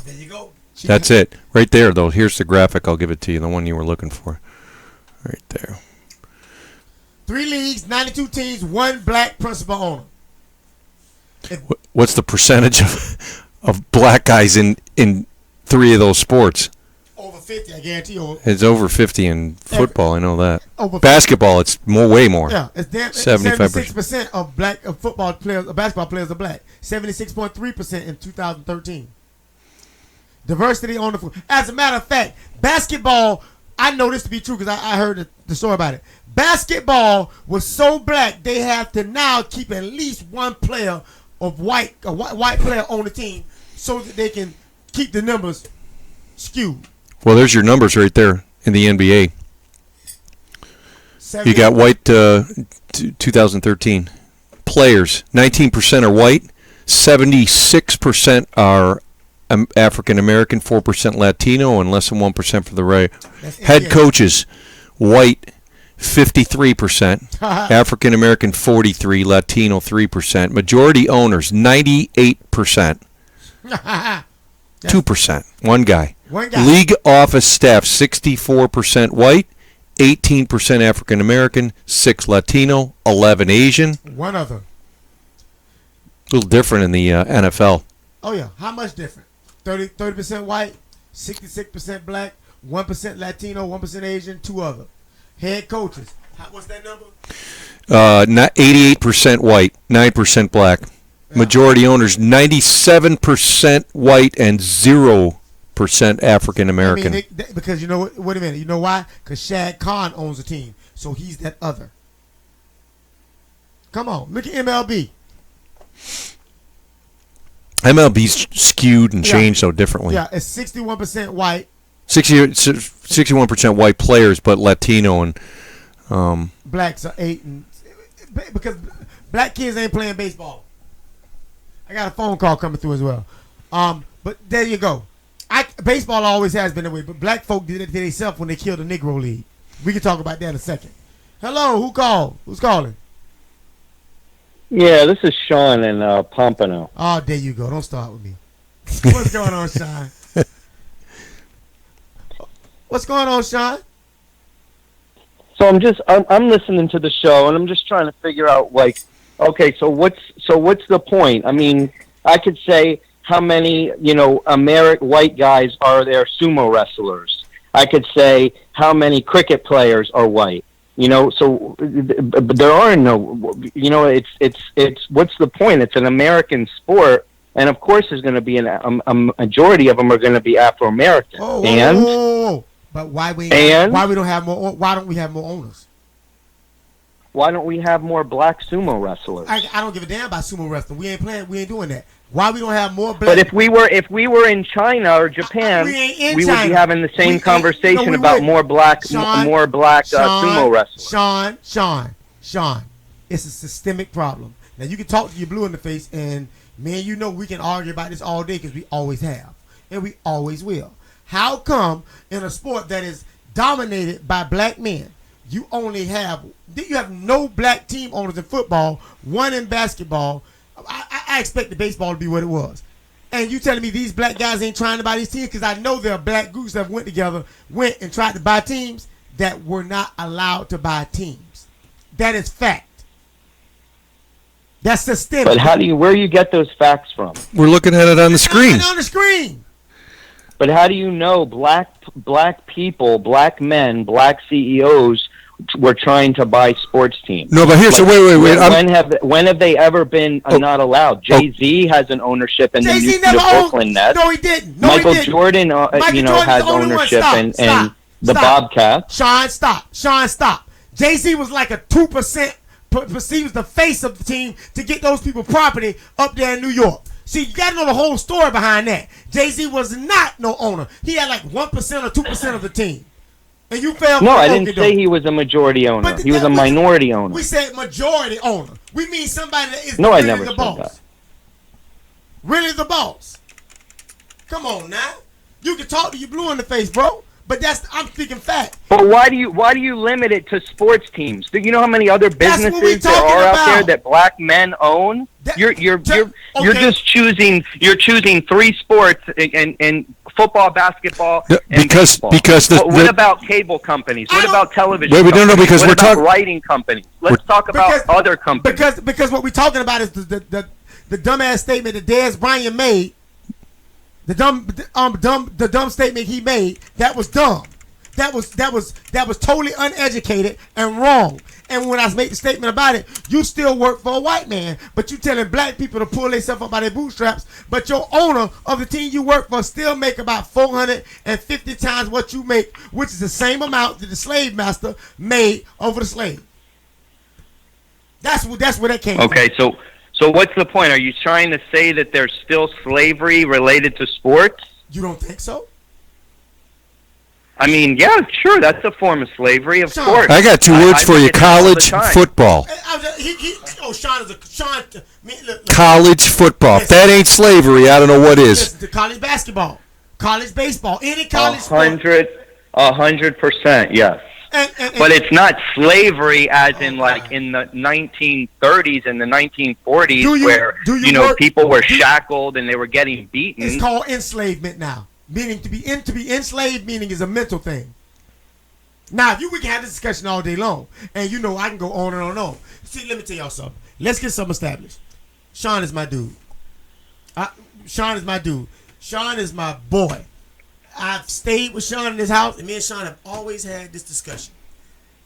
Speaker 1: There you go.
Speaker 2: That's it. Right there, though. Here's the graphic. I'll give it to you, the one you were looking for. Right there.
Speaker 1: 3 leagues, 92 teams, 1 black principal owner.
Speaker 2: What's the percentage of black guys in 3 of those sports?
Speaker 1: Over 50, I guarantee you.
Speaker 2: It's over 50 in football. I know that.
Speaker 1: Over
Speaker 2: Basketball, it's way more.
Speaker 1: Yeah, it's 76% of black football players, basketball players are black. 76.3% in 2013. Diversity on the field. As a matter of fact, basketball, I know this to be true because I heard the story about it. Basketball was so black they have to now keep at least one player of white player on the team so that they can keep the numbers skewed.
Speaker 2: Well, there's your numbers right there in the NBA.
Speaker 1: 70.
Speaker 2: You got white 2013 players. 19% are white. 76% are African American. 4% Latino, and less than 1% for the right. Head coaches, white 53%, African American 43%, Latino 3%. Majority owners 98%. 2%. One guy. League office staff 64% white, 18% African American, 6 Latino, 11 Asian.
Speaker 1: One other.
Speaker 2: A little different in the NFL.
Speaker 1: Oh yeah, how much different? 30% white, 66% black, 1% Latino, 1% Asian, 2 other. Head coaches. What's that number?
Speaker 2: 88% white, 9% black. Majority owners 97% white and 0% African American.
Speaker 1: I mean, because you know what? Wait a minute. You know why? Because Shad Khan owns the team, so he's that other. Come on, look at MLB.
Speaker 2: MLB's skewed and changed so differently.
Speaker 1: Yeah, it's 61% white.
Speaker 2: 61% white players, but Latino and
Speaker 1: blacks are 8, because black kids ain't playing baseball. I got a phone call coming through as well. But there you go. Baseball always has been that way, but black folk did it to themselves when they killed the Negro League. We can talk about that in a second. Hello, who called? Who's calling?
Speaker 5: Yeah, this is Sean in Pompano.
Speaker 1: Oh, there you go. Don't start with me. What's going on, Sean? What's going on, Sean?
Speaker 5: So I'm listening to the show, and I'm just trying to figure out, like, okay, so what's the point? I mean, I could say how many, white guys are there sumo wrestlers. I could say how many cricket players are white. So but there are no, it's what's the point? It's an American sport, and of course there's going to be a majority of them are going to be Afro-American.
Speaker 1: But why don't we have more owners?
Speaker 5: Why don't we have more black sumo wrestlers?
Speaker 1: I don't give a damn about sumo wrestling. We ain't doing that. Why we don't have more black?
Speaker 5: But if we were in China or Japan, we would be having the same conversation about more black sumo wrestlers.
Speaker 1: Sean, it's a systemic problem. Now you can talk to your blue in the face, and man, we can argue about this all day because we always have and we always will. How come in a sport that is dominated by black men, you have no black team owners in football, 1 in basketball? I expect the baseball to be what it was. And you telling me these black guys ain't trying to buy these teams? Because I know there are black groups that went and tried to buy teams that were not allowed to buy teams. That is fact. That's systemic.
Speaker 5: But where do you get those facts from?
Speaker 2: We're looking at it on the screen.
Speaker 1: On the screen.
Speaker 5: But how do you know black people, black men, black CEOs were trying to buy sports teams?
Speaker 2: No, but here, so wait.
Speaker 5: When have they ever been not allowed? Jay-Z has an ownership in the Brooklyn Nets.
Speaker 1: No, he didn't.
Speaker 5: Michael Jordan, has ownership in the Bobcats.
Speaker 1: Sean, stop. Jay-Z was like a 2%, perceives the face of the team to get those people property up there in New York. See, you got to know the whole story behind that. Jay-Z was not no owner. He had like 1% or 2% of the team. And you fell.
Speaker 5: No, I didn't say he was a majority owner. He was a minority owner.
Speaker 1: We said majority owner. We mean somebody that is
Speaker 5: no,
Speaker 1: really
Speaker 5: I never
Speaker 1: the
Speaker 5: said
Speaker 1: boss.
Speaker 5: That.
Speaker 1: Really the boss. Come on now. You can talk to you blue in the face, bro. But I'm speaking fact.
Speaker 5: But why do you limit it to sports teams? Do you know how many other businesses there are out there that black men own? You're just choosing 3 sports and football, basketball, and baseball. What about cable companies? What about television?
Speaker 2: Because
Speaker 5: what
Speaker 2: we're
Speaker 5: about
Speaker 2: talking
Speaker 5: writing companies. Let's talk about other companies.
Speaker 1: Because what we're talking about is the dumbass statement that Dez Bryant made. The dumb statement he made, that was dumb. That was totally uneducated and wrong. And when I make the statement about it, you still work for a white man, but you telling black people to pull themselves up by their bootstraps, but your owner of the team you work for still make about 450 times what you make, which is the same amount that the slave master made over the slave. That's where that came from.
Speaker 5: Okay, so what's the point? Are you trying to say that there's still slavery related to sports?
Speaker 1: You don't think so?
Speaker 5: I mean, yeah, sure, that's a form of slavery, of course.
Speaker 2: I got 2 words for you: college football. College football. If that ain't slavery, I don't know what is.
Speaker 1: The college basketball, college baseball, any college sport.
Speaker 5: 100%, yes. But it's not slavery as in like in the 1930s and the 1940s where people were shackled and they were getting beaten.
Speaker 1: It's called enslavement now. Meaning to be enslaved meaning is a mental thing. Now, we can have this discussion all day long, and I can go on and on and on. See, let me tell y'all something. Let's get something established. Sean is my dude. Sean is my dude. Sean is my boy. I've stayed with Sean in his house, and me and Sean have always had this discussion.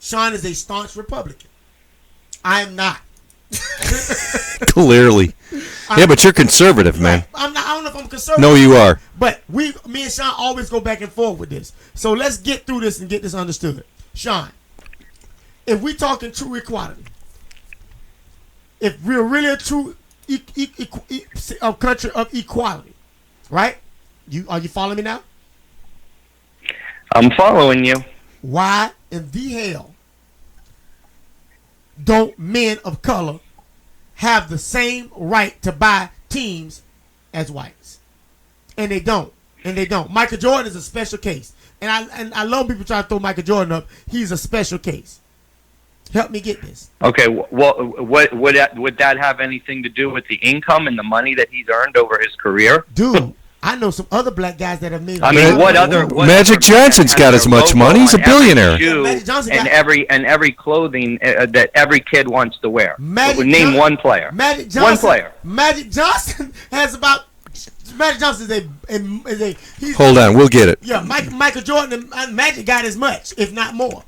Speaker 1: Sean is a staunch Republican. I am not.
Speaker 2: Clearly. Yeah, but you're conservative, man.
Speaker 1: I don't know if I'm conservative.
Speaker 2: No, you are.
Speaker 1: But me and Sean always go back and forth with this. So let's get through this and get this understood. Sean, if we talking true equality, if we're really a true country of equality, right? Are you following me now?
Speaker 5: I'm following you.
Speaker 1: Why in the hell don't men of color have the same right to buy teams as whites? And they don't. Michael Jordan is a special case. And I love people trying to throw Michael Jordan up. He's a special case. Help me get this.
Speaker 5: Okay, well, would that have anything to do with the income and the money that he's earned over his career?
Speaker 1: Dude, I know some other black guys that have made.
Speaker 5: I mean, what
Speaker 2: Magic Johnson's got as much money. He's a billionaire.
Speaker 5: And every clothing that every kid wants to wear. Name one player.
Speaker 1: Magic Johnson.
Speaker 5: One player.
Speaker 1: Magic Johnson has about. Magic Johnson is a.
Speaker 2: Hold on, we'll get it.
Speaker 1: Yeah, Michael Jordan and Magic got as much, if not more.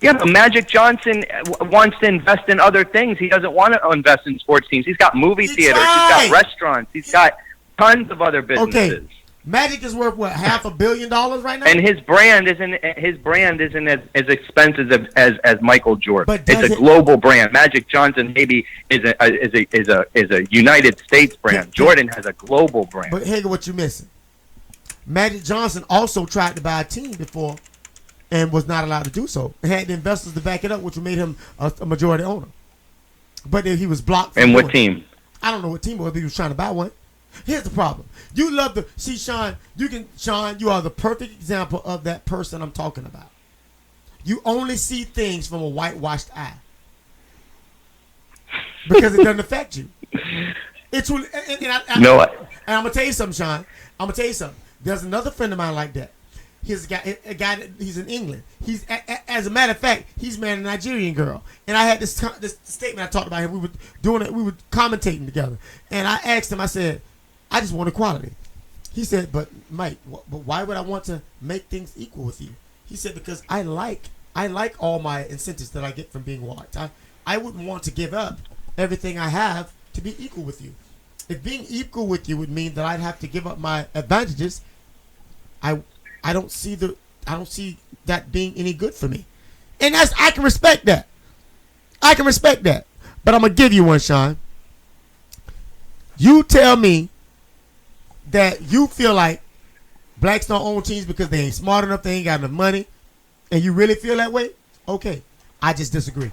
Speaker 5: Yeah, but Magic Johnson wants to invest in other things. He doesn't want to invest in sports teams. He's got movie theaters. He's got restaurants. He's got tons of other businesses.
Speaker 1: Okay. Magic is worth what, $500 million right now?
Speaker 5: And his brand isn't as expensive as Michael Jordan. It's a global brand. Magic Johnson maybe is a United States brand. Jordan has a global brand.
Speaker 1: But here's what you're missing. Magic Johnson also tried to buy a team before and was not allowed to do so. And had the investors to back it up, which made him a majority owner. But he was blocked.
Speaker 5: And what team?
Speaker 1: I don't know what team it was, but he was trying to buy one. Here's the problem. You love to see Sean. Sean, you are the perfect example of that person I'm talking about. You only see things from a whitewashed eye because it doesn't affect you. It's and I'm gonna tell you something, Sean. I'm gonna tell you something. There's another friend of mine like that. He's a guy. He's in England. He's as a matter of fact, he's married a Nigerian girl. And I had this statement I talked about him. We were doing it. We were commentating together. And I asked him. I said, I just want equality. He said, but Mike, but why would I want to make things equal with you? He said, because I like all my incentives that I get from being white. I wouldn't want to give up everything I have to be equal with you. If being equal with you would mean that I'd have to give up my advantages, I don't see that being any good for me. And I can respect that. I can respect that. But I'm going to give you one, Sean. You tell me that you feel like blacks don't own teams because they ain't smart enough, they ain't got enough money, and you really feel that way? Okay. I just disagree.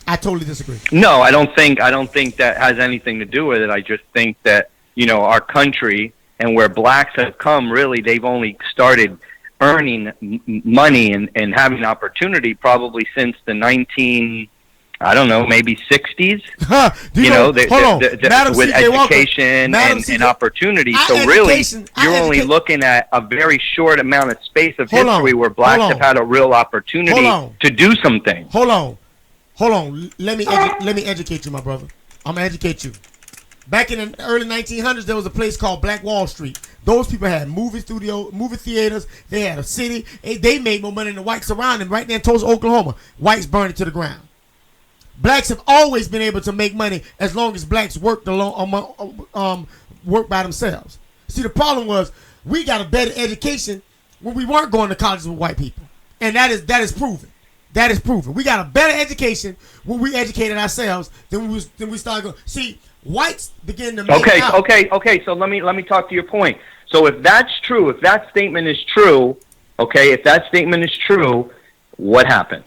Speaker 1: I totally disagree.
Speaker 5: No, I don't think that has anything to do with it. I just think that, our country and where blacks have come, really, they've only started earning money and having opportunity probably since the maybe 60s. With education and opportunity. So really, you're only looking at a very short amount of space of history where blacks have had a real opportunity to do something.
Speaker 1: Hold on. Let me educate you, my brother. I'm gonna educate you. Back in the early 1900s, there was a place called Black Wall Street. Those people had movie theaters. They had a city. They made more money than the whites around them. Right there in Tulsa, Oklahoma, whites burned it to the ground. Blacks have always been able to make money as long as blacks worked work by themselves. See, the problem was we got a better education when we weren't going to colleges with white people, and that is proven. That is proven. We got a better education when we educated ourselves than we started going. See, whites begin to make out.
Speaker 5: Okay. So let me talk to your point. So if that's true, if that statement is true, what happened?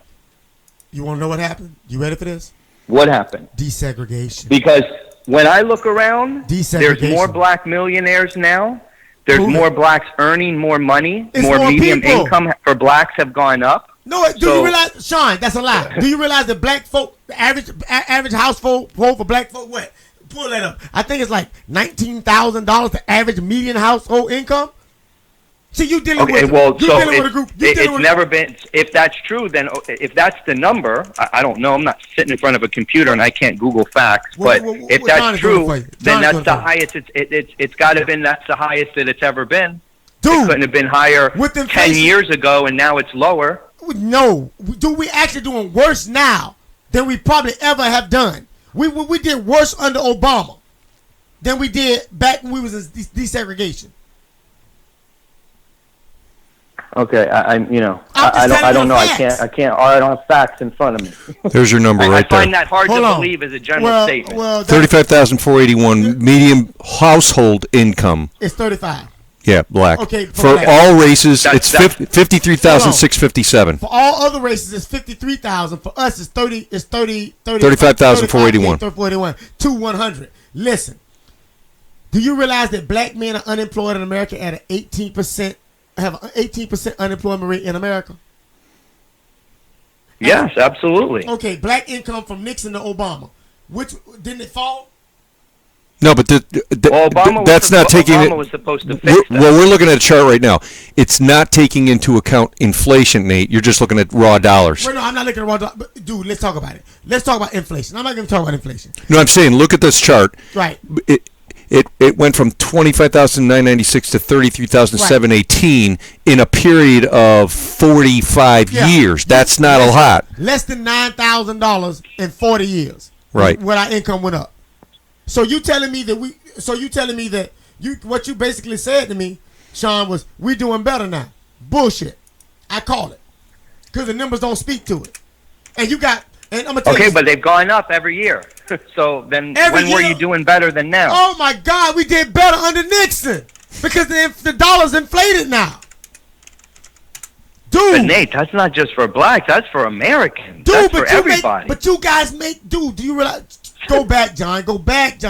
Speaker 1: You want to know what happened? You ready for this?
Speaker 5: What happened?
Speaker 1: Desegregation.
Speaker 5: Because when I look around, there's more black millionaires now. There's more blacks earning more money. More medium income for blacks have gone up.
Speaker 1: No, you realize, Sean, that's a lie. Do you realize that black folk, the average household for black folk, what? Pull that up. I think it's like $19,000 the average median household income. See, you dealing with a group.
Speaker 5: It's never been. If that's true, then if that's the number, I don't know. I'm not sitting in front of a computer and I can't Google facts. But if that's true, then that's the highest. It's got to have been. That's the highest that it's ever been.
Speaker 1: Dude,
Speaker 5: it couldn't have been higher 10 years ago, and now it's lower.
Speaker 1: No, dude, we actually doing worse now than we probably ever have done. We did worse under Obama than we did back when we was in desegregation.
Speaker 5: Okay, I don't know.
Speaker 1: Facts.
Speaker 5: I can't. I don't have facts in front of me.
Speaker 2: There's your number right there.
Speaker 5: I find that hard to believe as a general statement.
Speaker 1: Well,
Speaker 2: 35,481 median household income.
Speaker 1: It's 35.
Speaker 2: Yeah, black.
Speaker 1: Okay,
Speaker 2: for
Speaker 1: black.
Speaker 2: all races, it's 53,657.
Speaker 1: For all other races, it's 53,000. For us, it's
Speaker 2: 35,481.
Speaker 1: 2,100. Listen, do you realize that black men are unemployed in America at an 18%? Have an 18% unemployment rate in America?
Speaker 5: Yes, absolutely.
Speaker 1: Okay, black income from Nixon to Obama. Which didn't it fall?
Speaker 2: No, but that's not taking it.
Speaker 5: Obama was supposed to fix that.
Speaker 2: Well, we're looking at a chart right now. It's not taking into account inflation, Nate. You're just looking at raw dollars.
Speaker 1: Well, no, I'm not looking at raw dollars. But, dude, let's talk about it. Let's talk about inflation. I'm not going to talk about inflation.
Speaker 2: No, I'm saying look at this chart.
Speaker 1: Right.
Speaker 2: It went from 25,996 to 33,718 in a period of 45 years. That's not a lot.
Speaker 1: Less than $9,000 in 40 years.
Speaker 2: Right.
Speaker 1: When our income went up. So you telling me that what you basically said to me, Sean, was we doing better now. Bullshit. I call it. Because the numbers don't speak to it. And I'm gonna tell you.
Speaker 5: But they've gone up every year. So then when were you doing better than now?
Speaker 1: Oh my God, we did better under Nixon. Because the dollar's inflated now. Dude.
Speaker 5: But Nate, that's not just for blacks, that's for Americans. That's for everybody.
Speaker 1: But you guys do you realize? Go back, John. Go back.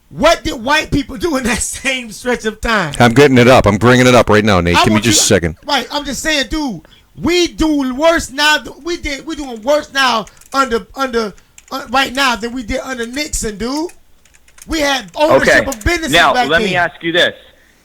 Speaker 1: What did white people do in that same stretch of time?
Speaker 2: I'm getting it up. I'm bringing it up right now, Nate. Give me just a second.
Speaker 1: Right. I'm just saying, dude. We do worse now. We're doing worse now right now than we did under Nixon, dude. We had ownership of businesses
Speaker 5: now,
Speaker 1: back
Speaker 5: let
Speaker 1: then.
Speaker 5: me ask you this.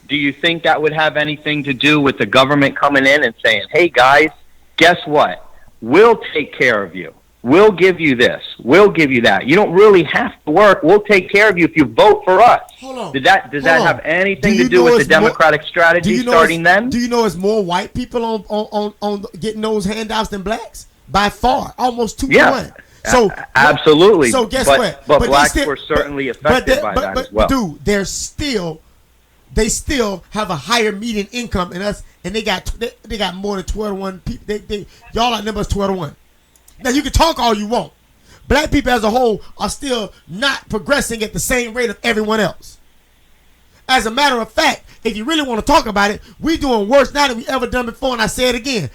Speaker 5: Do you think that would have anything to do with the government coming in and saying, hey, guys, guess what? We'll take care of you. We'll give you this. We'll give you that. You don't really have to work. We'll take care of you if you vote for us.
Speaker 1: Hold on.
Speaker 5: Does that have anything to do with the Democratic strategy starting then?
Speaker 1: Do you know it's more white people on getting those handouts than blacks? By far. Almost 2 to 1. So
Speaker 5: absolutely.
Speaker 1: So guess what?
Speaker 5: But blacks were certainly affected by that as well.
Speaker 1: Dude, there's still they still have a higher median income than us, and they got more than 12 to 1 people. Y'all are numbers 12 to 1. Now you can talk all you want. Black people as a whole are still not progressing at the same rate of everyone else. As a matter of fact, if you really want to talk about it, we doing worse now than we ever done before. And I say it again.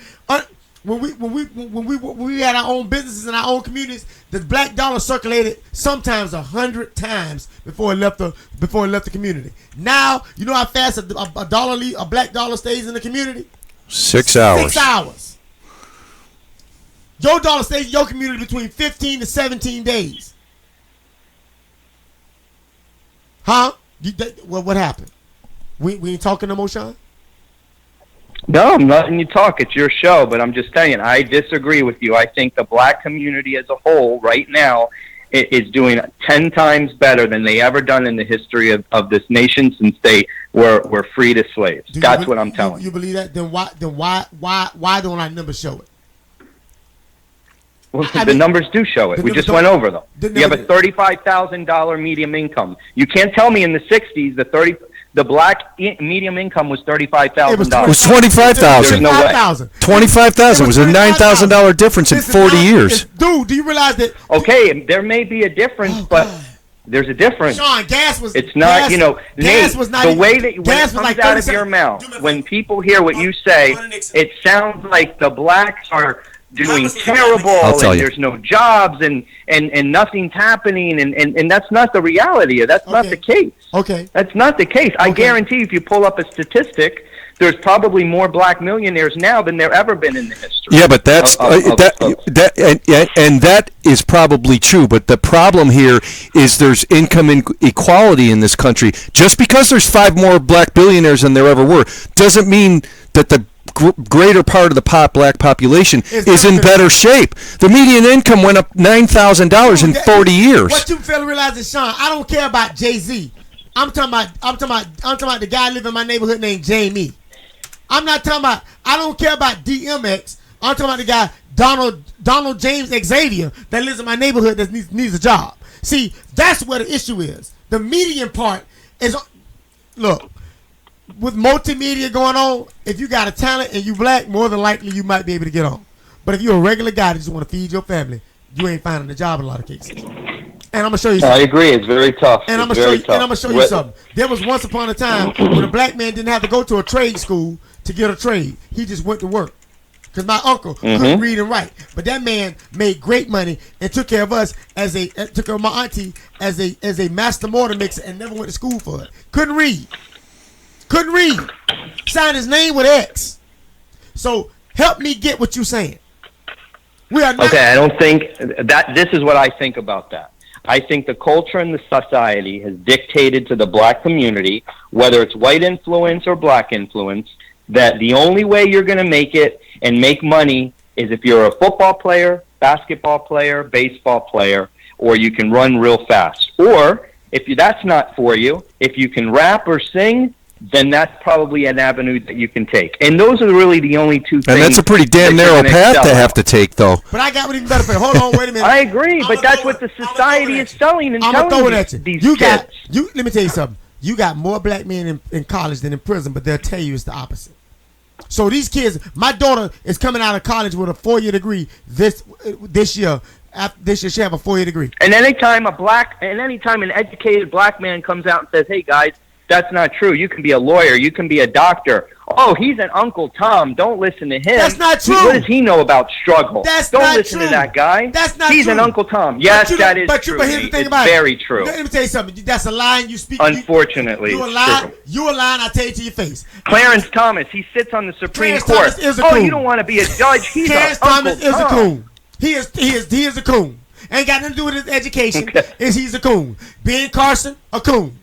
Speaker 1: When we had our own businesses in our own communities, the black dollar circulated sometimes 100 times before it left the community. Now, you know how fast a black dollar stays in the community?
Speaker 2: 6 hours.
Speaker 1: 6 hours. Your dollar stays in your community between 15 to 17 days. Huh? What happened? We ain't talking no more, Sean?
Speaker 5: No, I'm letting you talk. It's your show, but I'm just telling you, I disagree with you. I think the black community as a whole right now is doing 10 times better than they ever done in the history of this nation since they were freed as slaves. That's what I'm telling you.
Speaker 1: You believe that? Then why don't our numbers show it?
Speaker 5: Well, the numbers do show it. We just went over them. You have a $35,000 medium income. You can't tell me in the 60s the black medium income was $35,000.
Speaker 2: It was $25,000.
Speaker 5: No way.
Speaker 2: $25,000 was a $9,000 difference in 40 years.
Speaker 1: Dude, do you realize that?
Speaker 5: Okay, there may be a difference, but there's a difference.
Speaker 1: Sean, gas was.
Speaker 5: It's not,
Speaker 1: gas was not
Speaker 5: the
Speaker 1: even,
Speaker 5: way that when
Speaker 1: gas
Speaker 5: it
Speaker 1: was
Speaker 5: comes
Speaker 1: like
Speaker 5: out of your mouth, when people hear what you say, it sounds like the blacks are doing terrible and there's no jobs and nothing's happening and that's not the reality. That's not the case.
Speaker 1: Okay.
Speaker 5: That's not the case. I guarantee if you pull up a statistic, there's probably more black millionaires now than there ever been in the history.
Speaker 2: Yeah, but that's that is probably true. But the problem here is there's income inequality in this country. Just because there's 5 more black billionaires than there ever were doesn't mean that the greater part of the black population is in better shape. The median income went up $9,000 in 40 years.
Speaker 1: What you fail to realize is, Sean, I don't care about Jay-Z. I'm talking about the guy living in my neighborhood named Jamie. I don't care about DMX. I'm talking about the guy Donald James Xavier that lives in my neighborhood that needs a job. See, that's where the issue is. The median part is, look, with multimedia going on, if you got a talent and you black, more than likely you might be able to get on. But if you're a regular guy that just want to feed your family, you ain't finding a job in a lot of cases. And I'm gonna show you something.
Speaker 5: I agree, it's very tough.
Speaker 1: And I'm gonna show you something. There was once upon a time when a black man didn't have to go to a trade school to get a trade. He just went to work. Because my uncle couldn't read and write. But that man made great money and took care of us took care of my auntie as a master mortar mixer and never went to school for it. Couldn't read. Signed his name with X. So help me get what you're saying. We are not.
Speaker 5: Okay, I don't think that. This is what I think about that. I think the culture and the society has dictated to the black community, whether it's white influence or black influence, that the only way you're going to make it and make money is if you're a football player, basketball player, baseball player, or you can run real fast. Or if that's not for you, if you can rap or sing, then that's probably an avenue that you can take. And those are really the only two things.
Speaker 2: And that's a pretty damn narrow path to have to take, though.
Speaker 1: But I got one even better for you. Hold on, wait a minute.
Speaker 5: I agree, but that's what the society is selling and telling these kids.
Speaker 1: Let me tell you something. You got more black men in college than in prison, but they'll tell you it's the opposite. So these kids, my daughter is coming out of college with a 4-year degree this year. This year she have a 4-year degree.
Speaker 5: And anytime an educated black man comes out and says, "Hey guys, that's not true. You can be a lawyer. You can be a doctor. Oh, he's an Uncle Tom. Don't listen to him.
Speaker 1: That's not true.
Speaker 5: What does he know about struggle? Don't listen to that guy.
Speaker 1: That's not
Speaker 5: He's
Speaker 1: true.
Speaker 5: an Uncle Tom. Yes, that is true.
Speaker 1: But here's the thing
Speaker 5: it's
Speaker 1: about
Speaker 5: very
Speaker 1: it.
Speaker 5: true.
Speaker 1: Let me tell you something. That's a line you speak.
Speaker 5: Unfortunately,
Speaker 1: you a lie. You a lie. I tell you to your face.
Speaker 5: Clarence Thomas. He sits on the Supreme
Speaker 1: Clarence
Speaker 5: Court.
Speaker 1: Thomas is a coon.
Speaker 5: You don't want to be a judge. He's
Speaker 1: Clarence Thomas is a coon. He is a coon. Ain't got nothing to do with his education. Okay. He's a coon. Ben Carson, a coon.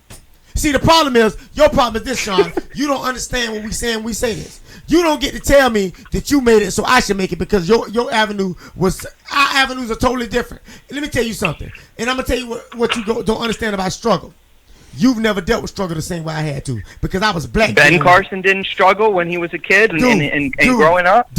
Speaker 1: See, the problem is, your problem is this, Sean. You don't understand what we say when we say this. You don't get to tell me that you made it, so I should make it because your avenue was. Our avenues are totally different. And let me tell you something. And I'm going to tell you what you don't understand about struggle. You've never dealt with struggle the same way I had to because I was black.
Speaker 5: Ben Carson didn't struggle when he was a kid and growing up?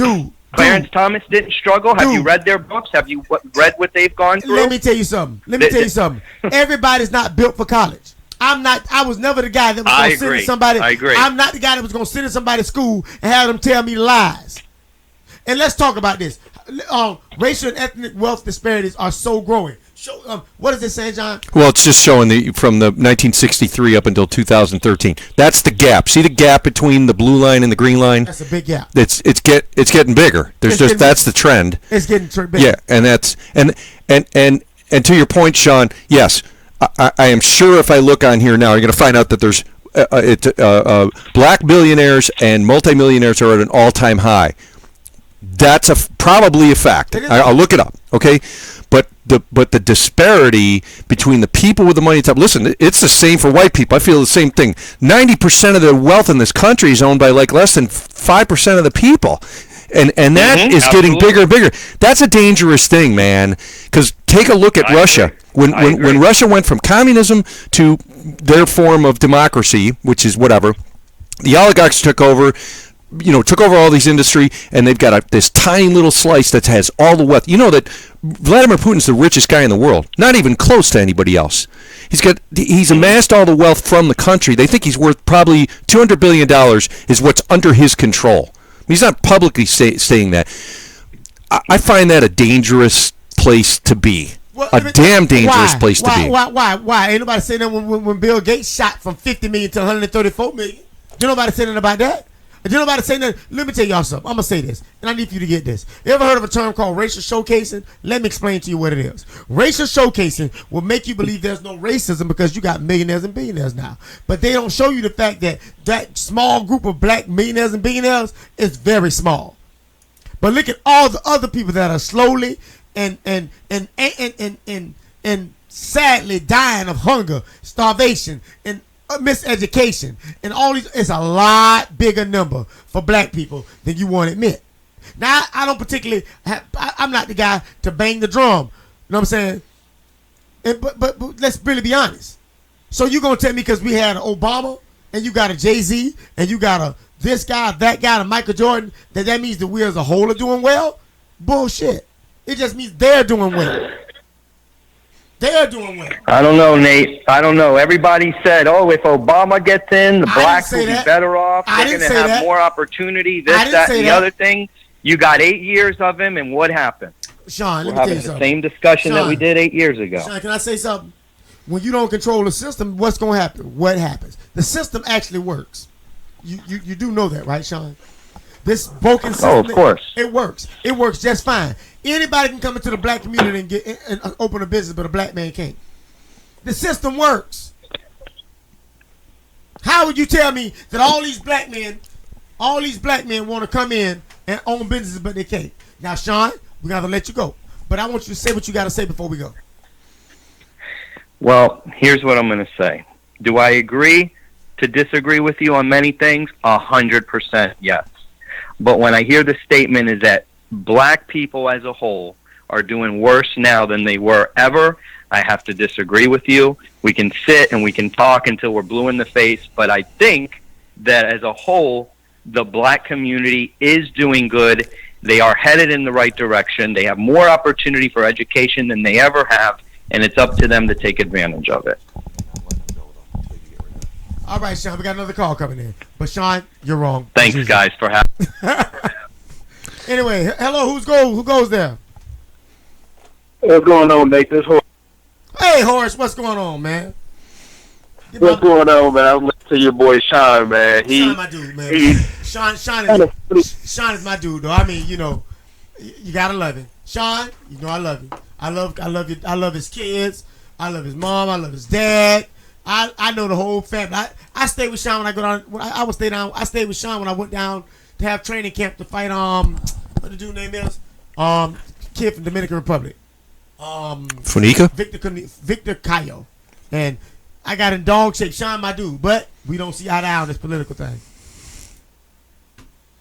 Speaker 5: Clarence Thomas didn't struggle? Have you read their books? Have you read what they've gone through?
Speaker 1: Let me tell you something. Everybody's not built for college. I was never the guy that was going to send somebody.
Speaker 6: I agree.
Speaker 1: I'm not the guy that was going to send somebody to school and have them tell me lies. And let's talk about this. Racial and ethnic wealth disparities are so growing. What is it saying, John?
Speaker 2: Well, it's just showing from the 1963 up until 2013. That's the gap. See the gap between the blue line and the green line?
Speaker 1: That's a big gap.
Speaker 2: It's getting bigger. That's the trend.
Speaker 1: It's getting bigger.
Speaker 2: Yeah, and that's and to your point, Sean. Yes, I am sure if I look on here now, you're going to find out that there's black billionaires and multimillionaires are at an all-time high. That's probably a fact. I'll look it up. Okay, but the disparity between the people with the money. Listen, it's the same for white people. I feel the same thing. 90% of the wealth in this country is owned by like less than 5% of the people, and that is getting bigger and bigger. That's a dangerous thing, man. Because take a look at Russia. When Russia went from communism to their form of democracy, which is whatever, the oligarchs took over all these industry, and they've got this tiny little slice that has all the wealth. You know that Vladimir Putin's the richest guy in the world, not even close to anybody else. He's amassed all the wealth from the country. They think he's worth probably $200 billion is what's under his control. He's not publicly saying that. I find that a dangerous place to be. Damn dangerous place to be.
Speaker 1: Why? Ain't nobody saying that when Bill Gates shot from 50 million to 134 million. You nobody saying about that? If you nobody say that, let me tell y'all something. I'm going to say this, and I need you to get this. You ever heard of a term called racial showcasing? Let me explain to you what it is. Racial showcasing will make you believe there's no racism because you got millionaires and billionaires now. But they don't show you the fact that that small group of black millionaires and billionaires is very small. But look at all the other people that are slowly and sadly dying of hunger, starvation, and miseducation, and all these. It's a lot bigger number for black people than you want to admit. Now, I don't particularly I'm not the guy to bang the drum. You know what I'm saying? But let's really be honest. So you gonna tell me because we had an Obama and you got a Jay-Z and you got a this guy, that guy, and Michael Jordan, that means that we as a whole are doing well? Bullshit. It just means they're doing well. They're doing well.
Speaker 5: I don't know, Nate. I don't know. Everybody said, if Obama gets in, the blacks will be better off. They're going to have more opportunity, this, that, and the other thing. You got 8 years of him, and what happened?
Speaker 1: Sean, let
Speaker 5: me tell you something. The same discussion that we did 8 years ago.
Speaker 1: Sean, can I say something? When you don't control the system, what's going to happen? What happens? The system actually works. You do know that, right, Sean? This broken system.
Speaker 5: Oh, of course.
Speaker 1: It works. It works just fine. Anybody can come into the black community and open a business, but a black man can't. The system works. How would you tell me that all these black men want to come in and own businesses, but they can't? Now, Sean, we got to let you go. But I want you to say what you got to say before we go.
Speaker 5: Well, here's what I'm going to say. Do I agree to disagree with you on many things? 100% yes. But when I hear the statement is that black people as a whole are doing worse now than they were ever, I have to disagree with you. We can sit and we can talk until we're blue in the face, but I think that as a whole, the black community is doing good. They are headed in the right direction. They have more opportunity for education than they ever have, and it's up to them to take advantage of it.
Speaker 1: All right, Sean, we got another call coming in. But, Sean, you're wrong.
Speaker 5: Thanks, guys, for having me.
Speaker 1: Anyway, hello, who goes there?
Speaker 3: What's going on, Nate? This Horace.
Speaker 1: Hey, Horace, what's going on, man?
Speaker 3: What's going on, man? I'm listening to your boy Sean, man.
Speaker 1: Sean, my dude, man. Sean is my dude, though. I mean, you gotta love him. Sean, I love you. I love his kids. I love his mom. I love his dad. I know the whole family. I stayed with Sean when I go down. I stayed with Sean when I went down to have training camp to fight. What the dude name is? Kid from Dominican Republic.
Speaker 2: Funica?
Speaker 1: Victor Cayo. And I got in dog shape. Sean, my dude, but we don't see eye to eye on this political thing.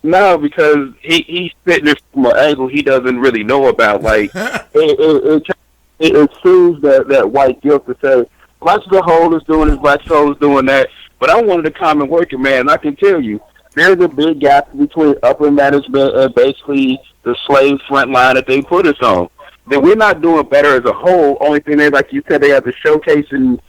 Speaker 3: No, because he's spitting it from an angle he doesn't really know about. Like it proves that white guilt to say black soul is doing this, black soul is doing that. But I'm one of the common working man, and I can tell you, there's a big gap between upper management and basically the slave front line that they put us on. That we're not doing better as a whole. Only thing is, like you said, they have to showcase and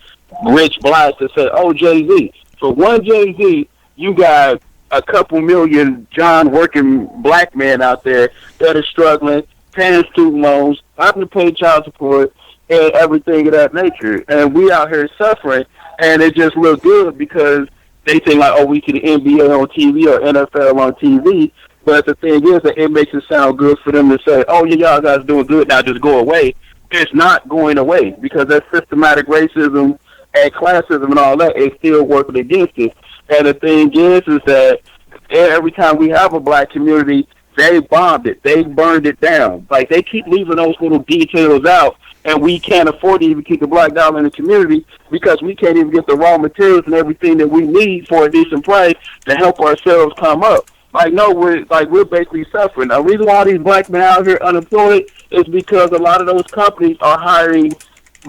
Speaker 3: rich blacks that say, "Oh, Jay-Z." For one Jay-Z, you got a couple million John working black men out there that are struggling, paying student loans, having to pay child support, and everything of that nature. And we out here suffering, and it just look good because they think like, oh, we see the NBA on TV or NFL on TV. But the thing is that it makes it sound good for them to say, oh, yeah, y'all guys doing good now, just go away. It's not going away because that systematic racism and classism and all that is still working against it. And the thing is that every time we have a black community, they bombed it. They burned it down. Like, they keep leaving those little details out, and we can't afford to even keep the black dollar in the community because we can't even get the raw materials and everything that we need for a decent price to help ourselves come up. Like, no, we're basically suffering. The reason why these black men out here unemployed is because a lot of those companies are hiring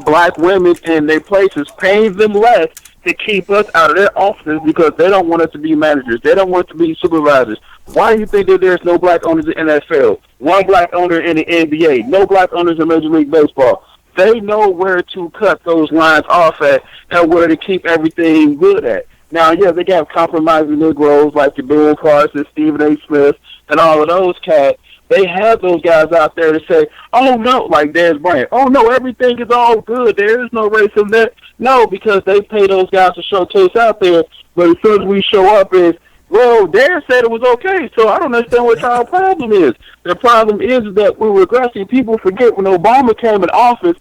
Speaker 3: black women in their places, paying them less to keep us out of their offices because they don't want us to be managers. They don't want us to be supervisors. Why do you think that there's no black owners in the NFL? One black owner in the NBA. No black owners in Major League Baseball. They know where to cut those lines off at and where to keep everything good at. Now, yeah, they got compromising Negroes like the Ben Carson, Stephen A. Smith, and all of those cats. They have those guys out there to say, oh, no, like Dez Bryant, oh, no, everything is all good. There is no racism there. No, because they pay those guys to showcase out there. But as soon as we show up is, well, Dez said it was okay, so I don't understand what our problem is. The problem is that we're regressing. People forget when Obama came in office,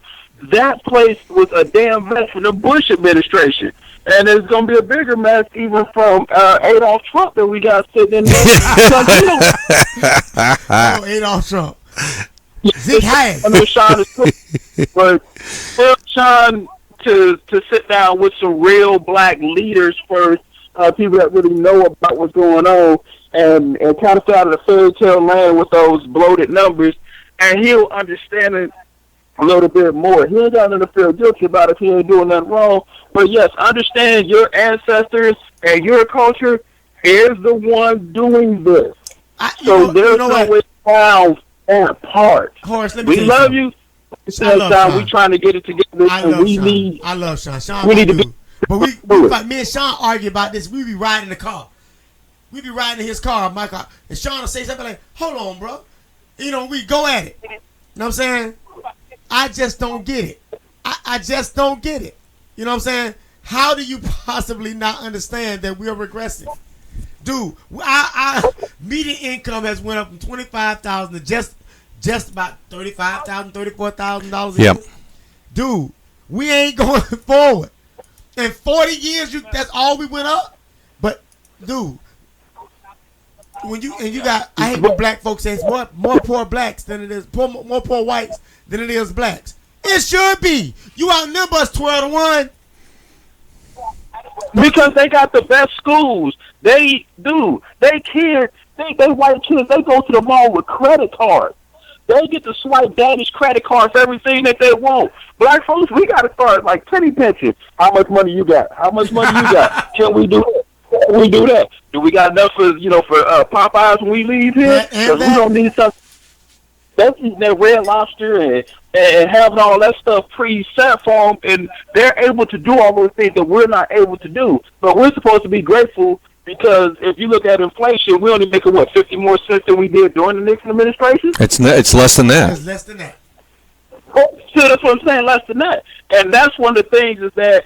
Speaker 3: that place was a damn mess from the Bush administration. And it's going to be a bigger mess even from Adolf Trump that we got sitting in there.
Speaker 1: Oh, Adolf Trump. Zig Hayes.
Speaker 3: I know Sean is but Sean to sit down with some real black leaders first, people that really know about what's going on, and kind of stay out of the fairy tale land with those bloated numbers, and he'll understand it a little bit more. He ain't got nothing to feel guilty about if he ain't doing nothing wrong. But yes, understand your ancestors and your culture is the one doing this. There's no way around that part.
Speaker 1: Horace, let me
Speaker 3: we love you. We trying to get it together.
Speaker 1: I love Sean. Sean, we need to be. But me and Sean argue about this. We be riding in the car. We be riding in his car, my car. And Sean will say something like, hold on, bro. We go at it. You know what I'm saying? I just don't get it. I just don't get it. You know what I'm saying? How do you possibly not understand that we are regressing? Dude, our median income has went up from $25,000 to just about $35,000, $34,000 a year. Dude, we ain't going forward. In 40 years, that's all we went up. But, dude, I hate when black folks say it's more poor blacks than it is more poor whites than it is blacks. It should be. You outnumber us 12-1.
Speaker 3: Because they got the best schools. They do. They white kids, they go to the mall with credit cards. They get to swipe daddy's credit card for everything that they want. Black folks, we got to start like penny pinching. How much money you got? How much money you got? Can we do that? Can we do that? Do we got enough for Popeyes when we leave here? Because we don't need something. They're eating that Red Lobster and having all that stuff preset for them, and they're able to do all those things that we're not able to do. But we're supposed to be grateful because if you look at inflation, we only make 50 more cents than we did during the Nixon administration.
Speaker 2: It's less than that.
Speaker 1: It's less than that.
Speaker 3: So that's what I'm saying, less than that. And that's one of the things is that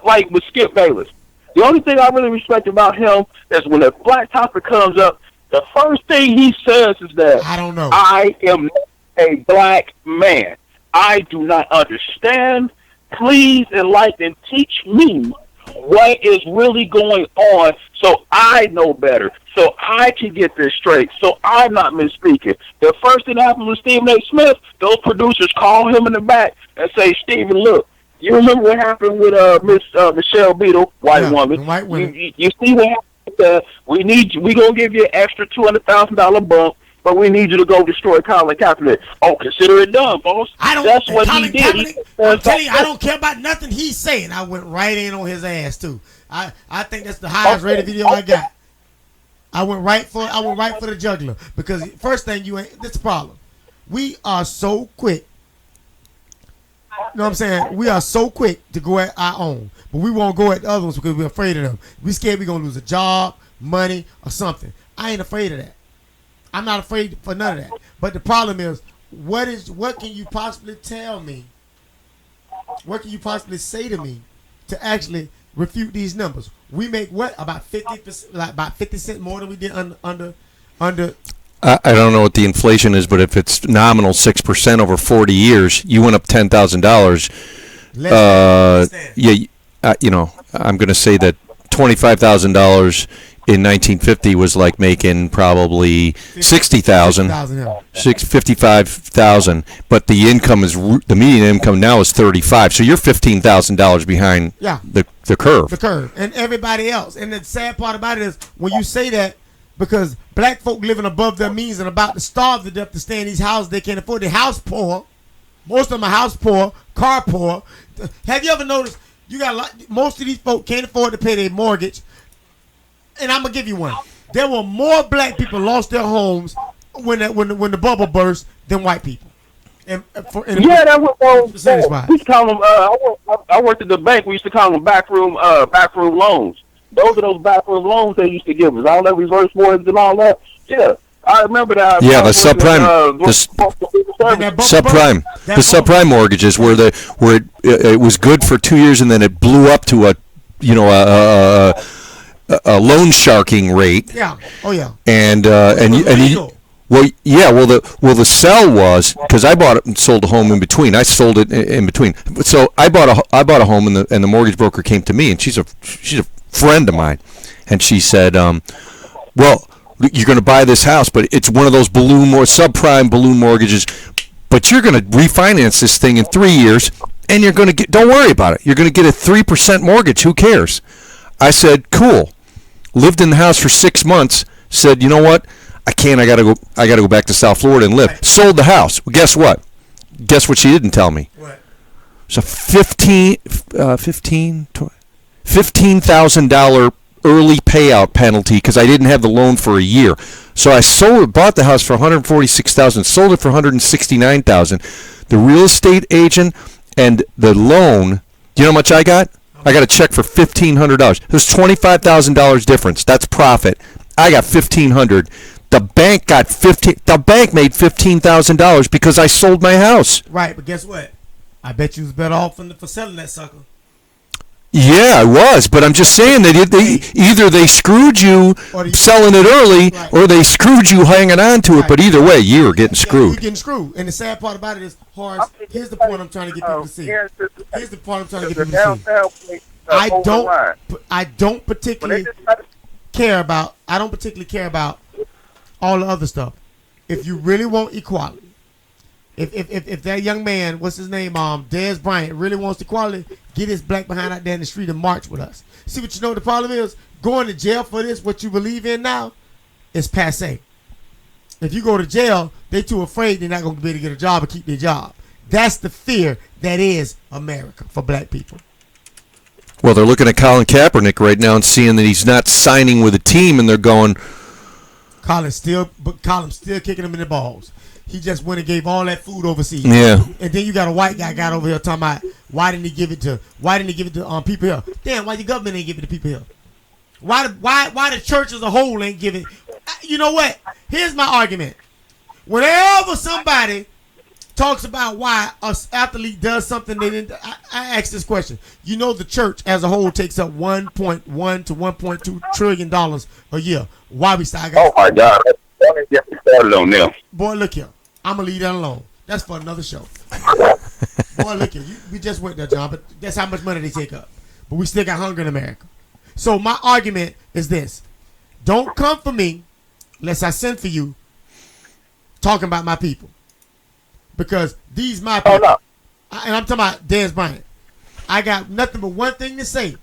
Speaker 3: like with Skip Bayless, the only thing I really respect about him is when a black topic comes up, the first thing he says is that
Speaker 1: I don't know.
Speaker 3: I am a black man. I do not understand. Please enlighten, teach me what is really going on so I know better, so I can get this straight, so I'm not misspeaking. The first thing that happened with Stephen A. Smith, those producers call him in the back and say, Stephen, look, you remember what happened with Miss Michelle Beadle, white woman?
Speaker 1: White woman.
Speaker 3: You see what happened? We gonna give you an extra $200,000 bump, but we need you to go destroy Colin Kaepernick. Oh, consider it done, boss. That's what he did.
Speaker 1: I'm telling you, I don't care about nothing he's saying. I went right in on his ass too. I think that's the highest rated video I got. I went right for the juggler because first thing this is the problem. We are so quick know what I'm saying? We are so quick to go at our own, but we won't go at the other ones because we're afraid of them. We scared we're gonna lose a job, money, or something. I ain't afraid of that. I'm not afraid for none of that. But the problem is, what can you possibly tell me? What can you possibly say to me to actually refute these numbers? We make what, about 50%, like about 50 cents more than we did under.
Speaker 2: I don't know what the inflation is, but if it's nominal 6% over 40 years, you went up $10,000. I'm going to say that $25,000 in 1950 was like making probably 60,000, 55,000. But the income the median income now is 35. So you're $15,000 behind the curve.
Speaker 1: The curve, and everybody else. And the sad part about it is when you say that, because black folk living above their means and about to starve to death to stay in these houses they can't afford. They're house poor. Most of them are house poor, car poor. Have you ever noticed most of these folk can't afford to pay their mortgage? And I'm gonna give you one. There were more black people lost their homes when the bubble burst than white people.
Speaker 6: That was those. We used to call them. I worked at the bank. We used to call them backroom loans. Those are those backroom loans they used to give us. All that reverse mortgage and all that. Yeah, I remember that.
Speaker 2: Yeah, the subprime, the subprime mortgages where it was good for 2 years and then it blew up to a loan sharking rate.
Speaker 1: Yeah. Oh yeah.
Speaker 2: And the sell was, because I bought it and sold a home in between. I sold it in between. So I bought a home and the mortgage broker came to me and she's a friend of mine, and she said, well, you're going to buy this house, but it's one of those subprime balloon mortgages, but you're going to refinance this thing in 3 years, and you're going to don't worry about it. You're going to get a 3% mortgage. Who cares? I said, cool. Lived in the house for 6 months. Said, you know what? I got to go back to South Florida and live. Right. Sold the house. Well, guess what? Guess what she didn't tell me?
Speaker 1: What?
Speaker 2: It's a $15,000 early payout penalty because I didn't have the loan for a year. So I bought the house for $146,000, sold it for $169,000. The real estate agent and the loan. Do you know how much I got? I got a check for $1,500. There's $25,000 difference. That's profit. I got $1,500. The bank made $15,000 because I sold my house.
Speaker 1: Right, but guess what? I bet you was better off for selling that sucker.
Speaker 2: Yeah, I was, but I'm just saying that either they screwed you selling it early, right, or they screwed you hanging on to it. Right. But either way, you were getting screwed.
Speaker 1: You're getting screwed. And the sad part about it is, Horace, here's the point I'm trying to get people to see. Here's the point I'm trying to get people to see. I don't particularly care about all the other stuff. If you really want equality, if that young man, what's his name, Dez Bryant, really wants equality, get his black behind out there in the street and march with us. See what you know the problem is? Going to jail for this, what you believe in now, is passe. If you go to jail, they too afraid they're not going to be able to get a job or keep their job. That's the fear that is America for black people.
Speaker 2: Well, they're looking at Colin Kaepernick right now and seeing that he's not signing with a team, and they're going,
Speaker 1: Colin's still kicking him in the balls. He just went and gave all that food overseas.
Speaker 2: Yeah.
Speaker 1: And then you got a white guy got over here talking about why didn't he give it to people here? Damn, why the government ain't give it to people here? Why the church as a whole ain't giving? You know what? Here's my argument. Whenever somebody talks about why an athlete does something they didn't, I ask this question. You know the church as a whole takes up $1.1 to $1.2 trillion a year. Why we start?
Speaker 6: Oh my God! Don't get me started on them.
Speaker 1: Boy, look here. I'm gonna leave that alone. That's for another show. Boy, look here. We just went there, John, but that's how much money they take up. But we still got hunger in America. So my argument is this: don't come for me unless I send for you. Talking about my people, because these my people.
Speaker 6: Oh, no.
Speaker 1: And I'm talking about Dez Bryant. I got nothing but one thing to say.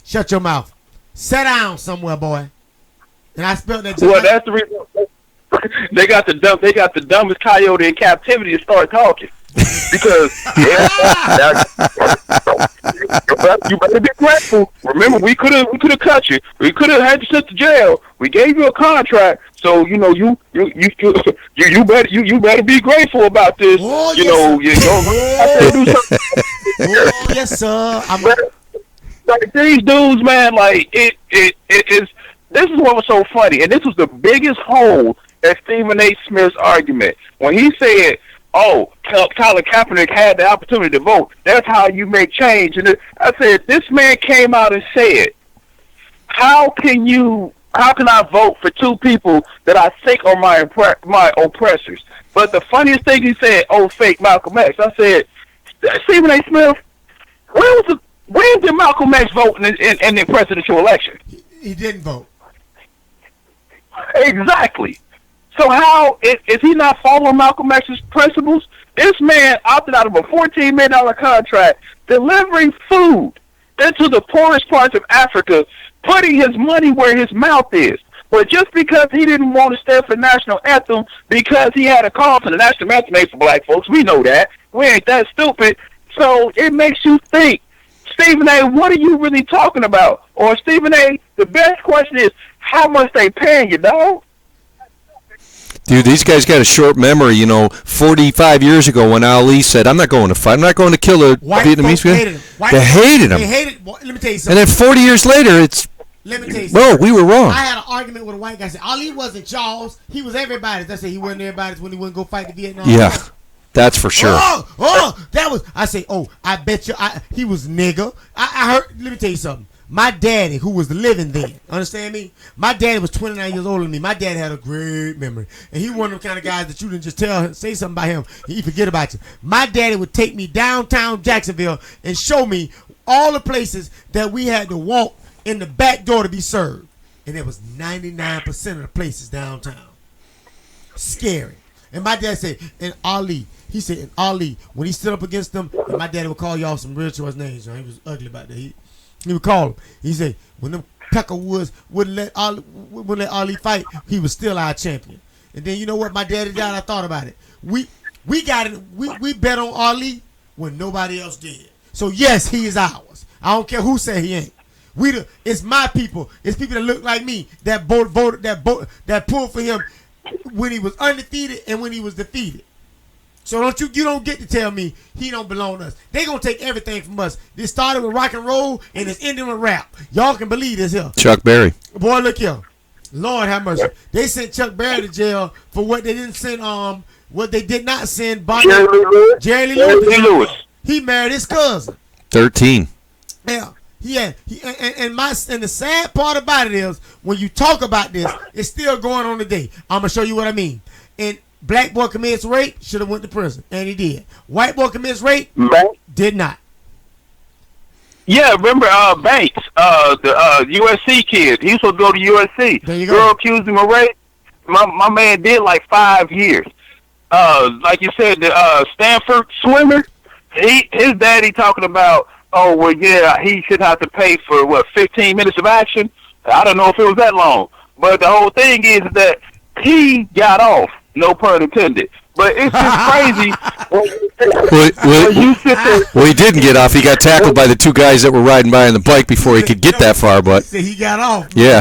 Speaker 1: Shut your mouth. Sit down somewhere, boy. And I spelled that.
Speaker 6: Well, that's the reason they got the dumbest coyote in captivity to start talking. Because You better be grateful. Remember, we could have cut you. We could have had you sent to jail. We gave you a contract, so you better be grateful about this.
Speaker 1: Oh, yes, sir.
Speaker 6: Like these dudes, man, like it is. This is what was so funny, and this was the biggest hole at Stephen A. Smith's argument when he said, "Oh, Colin Kaepernick had the opportunity to vote. That's how you make change." And I said, this man came out and said, "How can I vote for two people that I think are my oppressors?" But the funniest thing he said, "Oh, fake Malcolm X." I said, Stephen A. Smith, when did Malcolm X vote in the presidential election?
Speaker 1: He didn't vote.
Speaker 6: Exactly. So how is he not following Malcolm X's principles? This man opted out of a $14 million contract delivering food into the poorest parts of Africa, putting his money where his mouth is. But just because he didn't want to stand for the national anthem because he had a call for the national anthem ain't for black folks, we know that. We ain't that stupid. So it makes you think, Stephen A., what are you really talking about? Or Stephen A., the best question is, how much they paying you, dog?
Speaker 2: Dude, these guys got a short memory. 45 years ago when Ali said, "I'm not going to fight. I'm not going to kill a Vietnamese guy." They hated him.
Speaker 1: They hated. Let me tell you something.
Speaker 2: And then 40 years later, it's.
Speaker 1: Let me tell you something.
Speaker 2: Whoa, we were wrong.
Speaker 1: I had an argument with a white guy. Said Ali wasn't Charles. He was everybody's. I said he wasn't everybody's when he wouldn't go fight the Vietnam War.
Speaker 2: Yeah, that's for sure.
Speaker 1: That was. I say, I bet you. He was nigga. I heard. Let me tell you something. My daddy, who was living then, understand me? My daddy was 29 years older than me. My dad had a great memory. And he one of the kind of guys that you didn't just say something about him, he forget about you. My daddy would take me downtown Jacksonville and show me all the places that we had to walk in the back door to be served. And it was 99% of the places downtown. Scary. And my dad said, and Ali, when he stood up against them, and my daddy would call y'all some real choice names. He was ugly about that. He would call him. He said, when them Peckerwoods wouldn't let Ali fight, he was still our champion. And then you know what? My daddy died. I thought about it. We got it. We bet on Ali when nobody else did. So yes, he is ours. I don't care who say he ain't. It's my people. It's people that look like me that pulled for him when he was undefeated and when he was defeated. So you don't get to tell me he don't belong to us. They gonna take everything from us. This started with rock and roll and it's ending with rap. Y'all can believe this here.
Speaker 2: Chuck Berry.
Speaker 1: Boy, look here. Lord have mercy. They sent Chuck Berry to jail for what they didn't send. What they did not send. Jerry Lee Lewis. He married his cousin.
Speaker 2: 13.
Speaker 1: Yeah. And the sad part about it is when you talk about this, it's still going on today. I'm gonna show you what I mean. And black boy commits rape, should have went to prison, and he did. White boy commits rape, did not.
Speaker 6: Yeah, remember Banks, the USC kid. He was supposed to go to USC.
Speaker 1: There you go.
Speaker 6: Girl accused him of rape. My man did like 5 years. Like you said, the Stanford swimmer. His daddy talking about, oh well, yeah, he should have to pay for 15 minutes of action. I don't know if it was that long, but the whole thing is that he got off. No pun intended. But it's just crazy.
Speaker 2: Well, he didn't get off. He got tackled by the two guys that were riding by on the bike before he could get that far. But
Speaker 1: he got off.
Speaker 2: Yeah.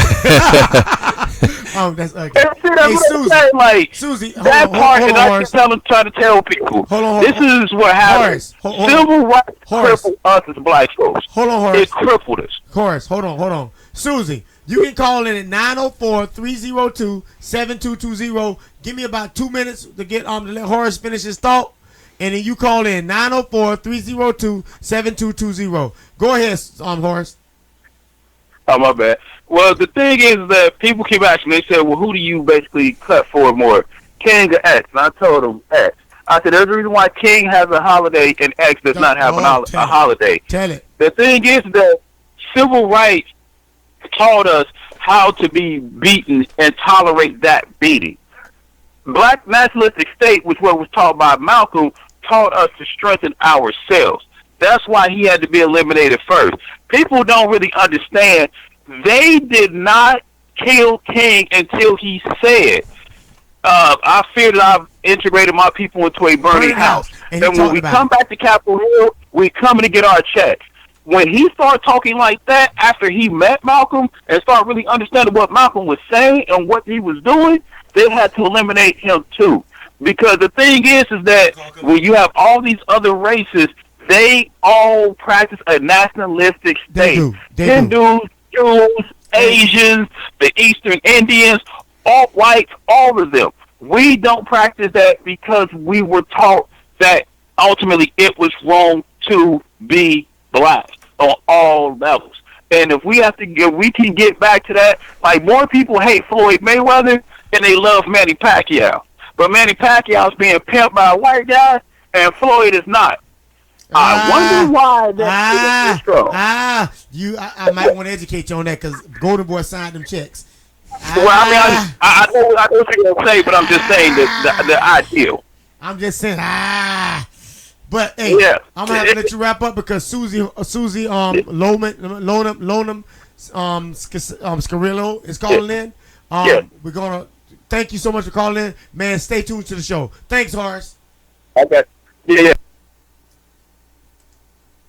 Speaker 1: That's ugly.
Speaker 6: Hey,
Speaker 1: Susie,
Speaker 6: that part that I can try to tell people. This is what happens. Civil rights crippled us as black folks.
Speaker 1: Hold on, Horace.
Speaker 6: It crippled us.
Speaker 1: Horace, hold on. Susie, you can call in at 904-302-7220. Give me about 2 minutes to get to let Horace finish his thought, and then you call in 904-302-7220. Go ahead, Horace.
Speaker 6: Oh, my bad. Well, the thing is that people keep asking me, they say, well, who do you basically cut for more, King or X? And I told them X. I said, there's a reason why King has a holiday and X does not have a holiday.
Speaker 1: Tell it.
Speaker 6: The thing is that civil rights taught us how to be beaten and tolerate that beating. Black nationalistic state, which was taught by Malcolm, taught us to strengthen ourselves. That's why he had to be eliminated first. People don't really understand. They did not kill King until he said, I fear that I've integrated my people into a burning house. And when we come back to Capitol Hill, we coming to get our checks. When he started talking like that after he met Malcolm and started really understanding what Malcolm was saying and what he was doing, they had to eliminate him too. Because the thing is that when you have all these other races, they all practice a nationalistic state. Hindus, Jews, Asians, the Eastern Indians, all whites, all of them. We don't practice that because we were taught that ultimately it was wrong to be black on all levels. And if we can get back to that, like more people hate Floyd Mayweather than they love Manny Pacquiao. But Manny Pacquiao is being pimped by a white guy, and Floyd is not. I wonder why that is so.
Speaker 1: I might want to educate you on that because Golden Boy signed them checks.
Speaker 6: Well, I know what you're going to say, but I'm just saying the ideal.
Speaker 1: I'm just saying, But, hey, yeah. I'm going to have to let you wrap up because Susie Lonham Scarillo is calling in. We're going to thank you so much for calling in. Man, stay tuned to the show. Thanks, Horace.
Speaker 6: Okay. Yeah.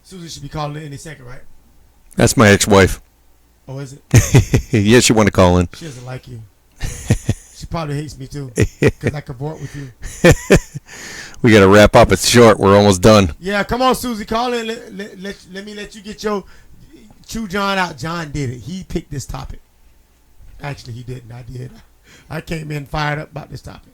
Speaker 1: Susie should be calling in any second, right?
Speaker 2: That's my ex-wife.
Speaker 1: Oh, is it?
Speaker 2: Yeah, she want to call in.
Speaker 1: She doesn't like you. She probably hates me too because I cavort with you.
Speaker 2: We got to wrap up. It's short. We're almost done.
Speaker 1: Yeah, come on, Susie. Call in. Let me let you get your chew John out. John did it. He picked this topic. Actually, he didn't. I did. I came in fired up about this topic.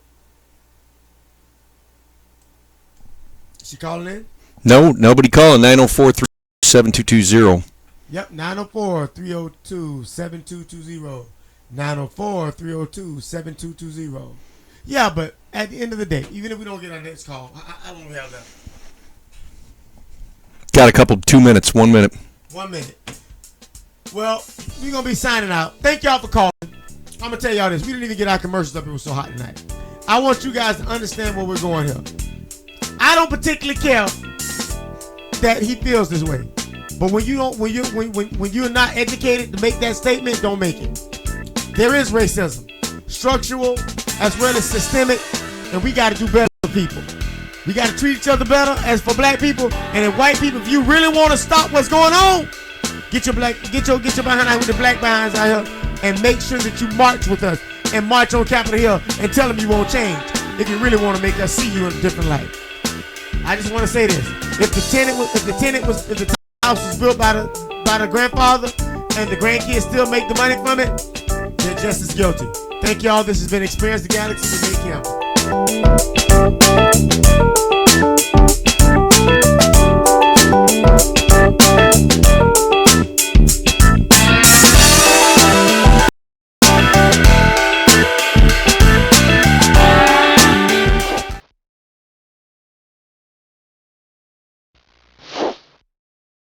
Speaker 1: Is she calling in?
Speaker 2: No, nobody calling. 904-37220.
Speaker 1: Yep, 904-302-7220. 904-302-7220. Yeah, but at the end of the day, even if we don't get our next call, I won't have that.
Speaker 2: Got a couple, 2 minutes, 1 minute.
Speaker 1: 1 minute. Well, we're going to be signing out. Thank y'all for calling. I'm going to tell y'all this. We didn't even get our commercials up. It was so hot tonight. I want you guys to understand where we're going here. I don't particularly care that he feels this way. But when you're not educated to make that statement, don't make it. There is racism, structural as well as systemic, and we got to do better for people. We got to treat each other better. As for black people and if white people, if you really want to stop what's going on, get your behind out with the black behinds out here and make sure that you march with us and march on Capitol Hill and tell them you won't change if you really want to make us see you in a different light. I just want to say this: if the house was built by the grandfather and the grandkids still make the money from it, they're just as guilty. Thank y'all. This has been Experience the Galaxy with Nate Campbell.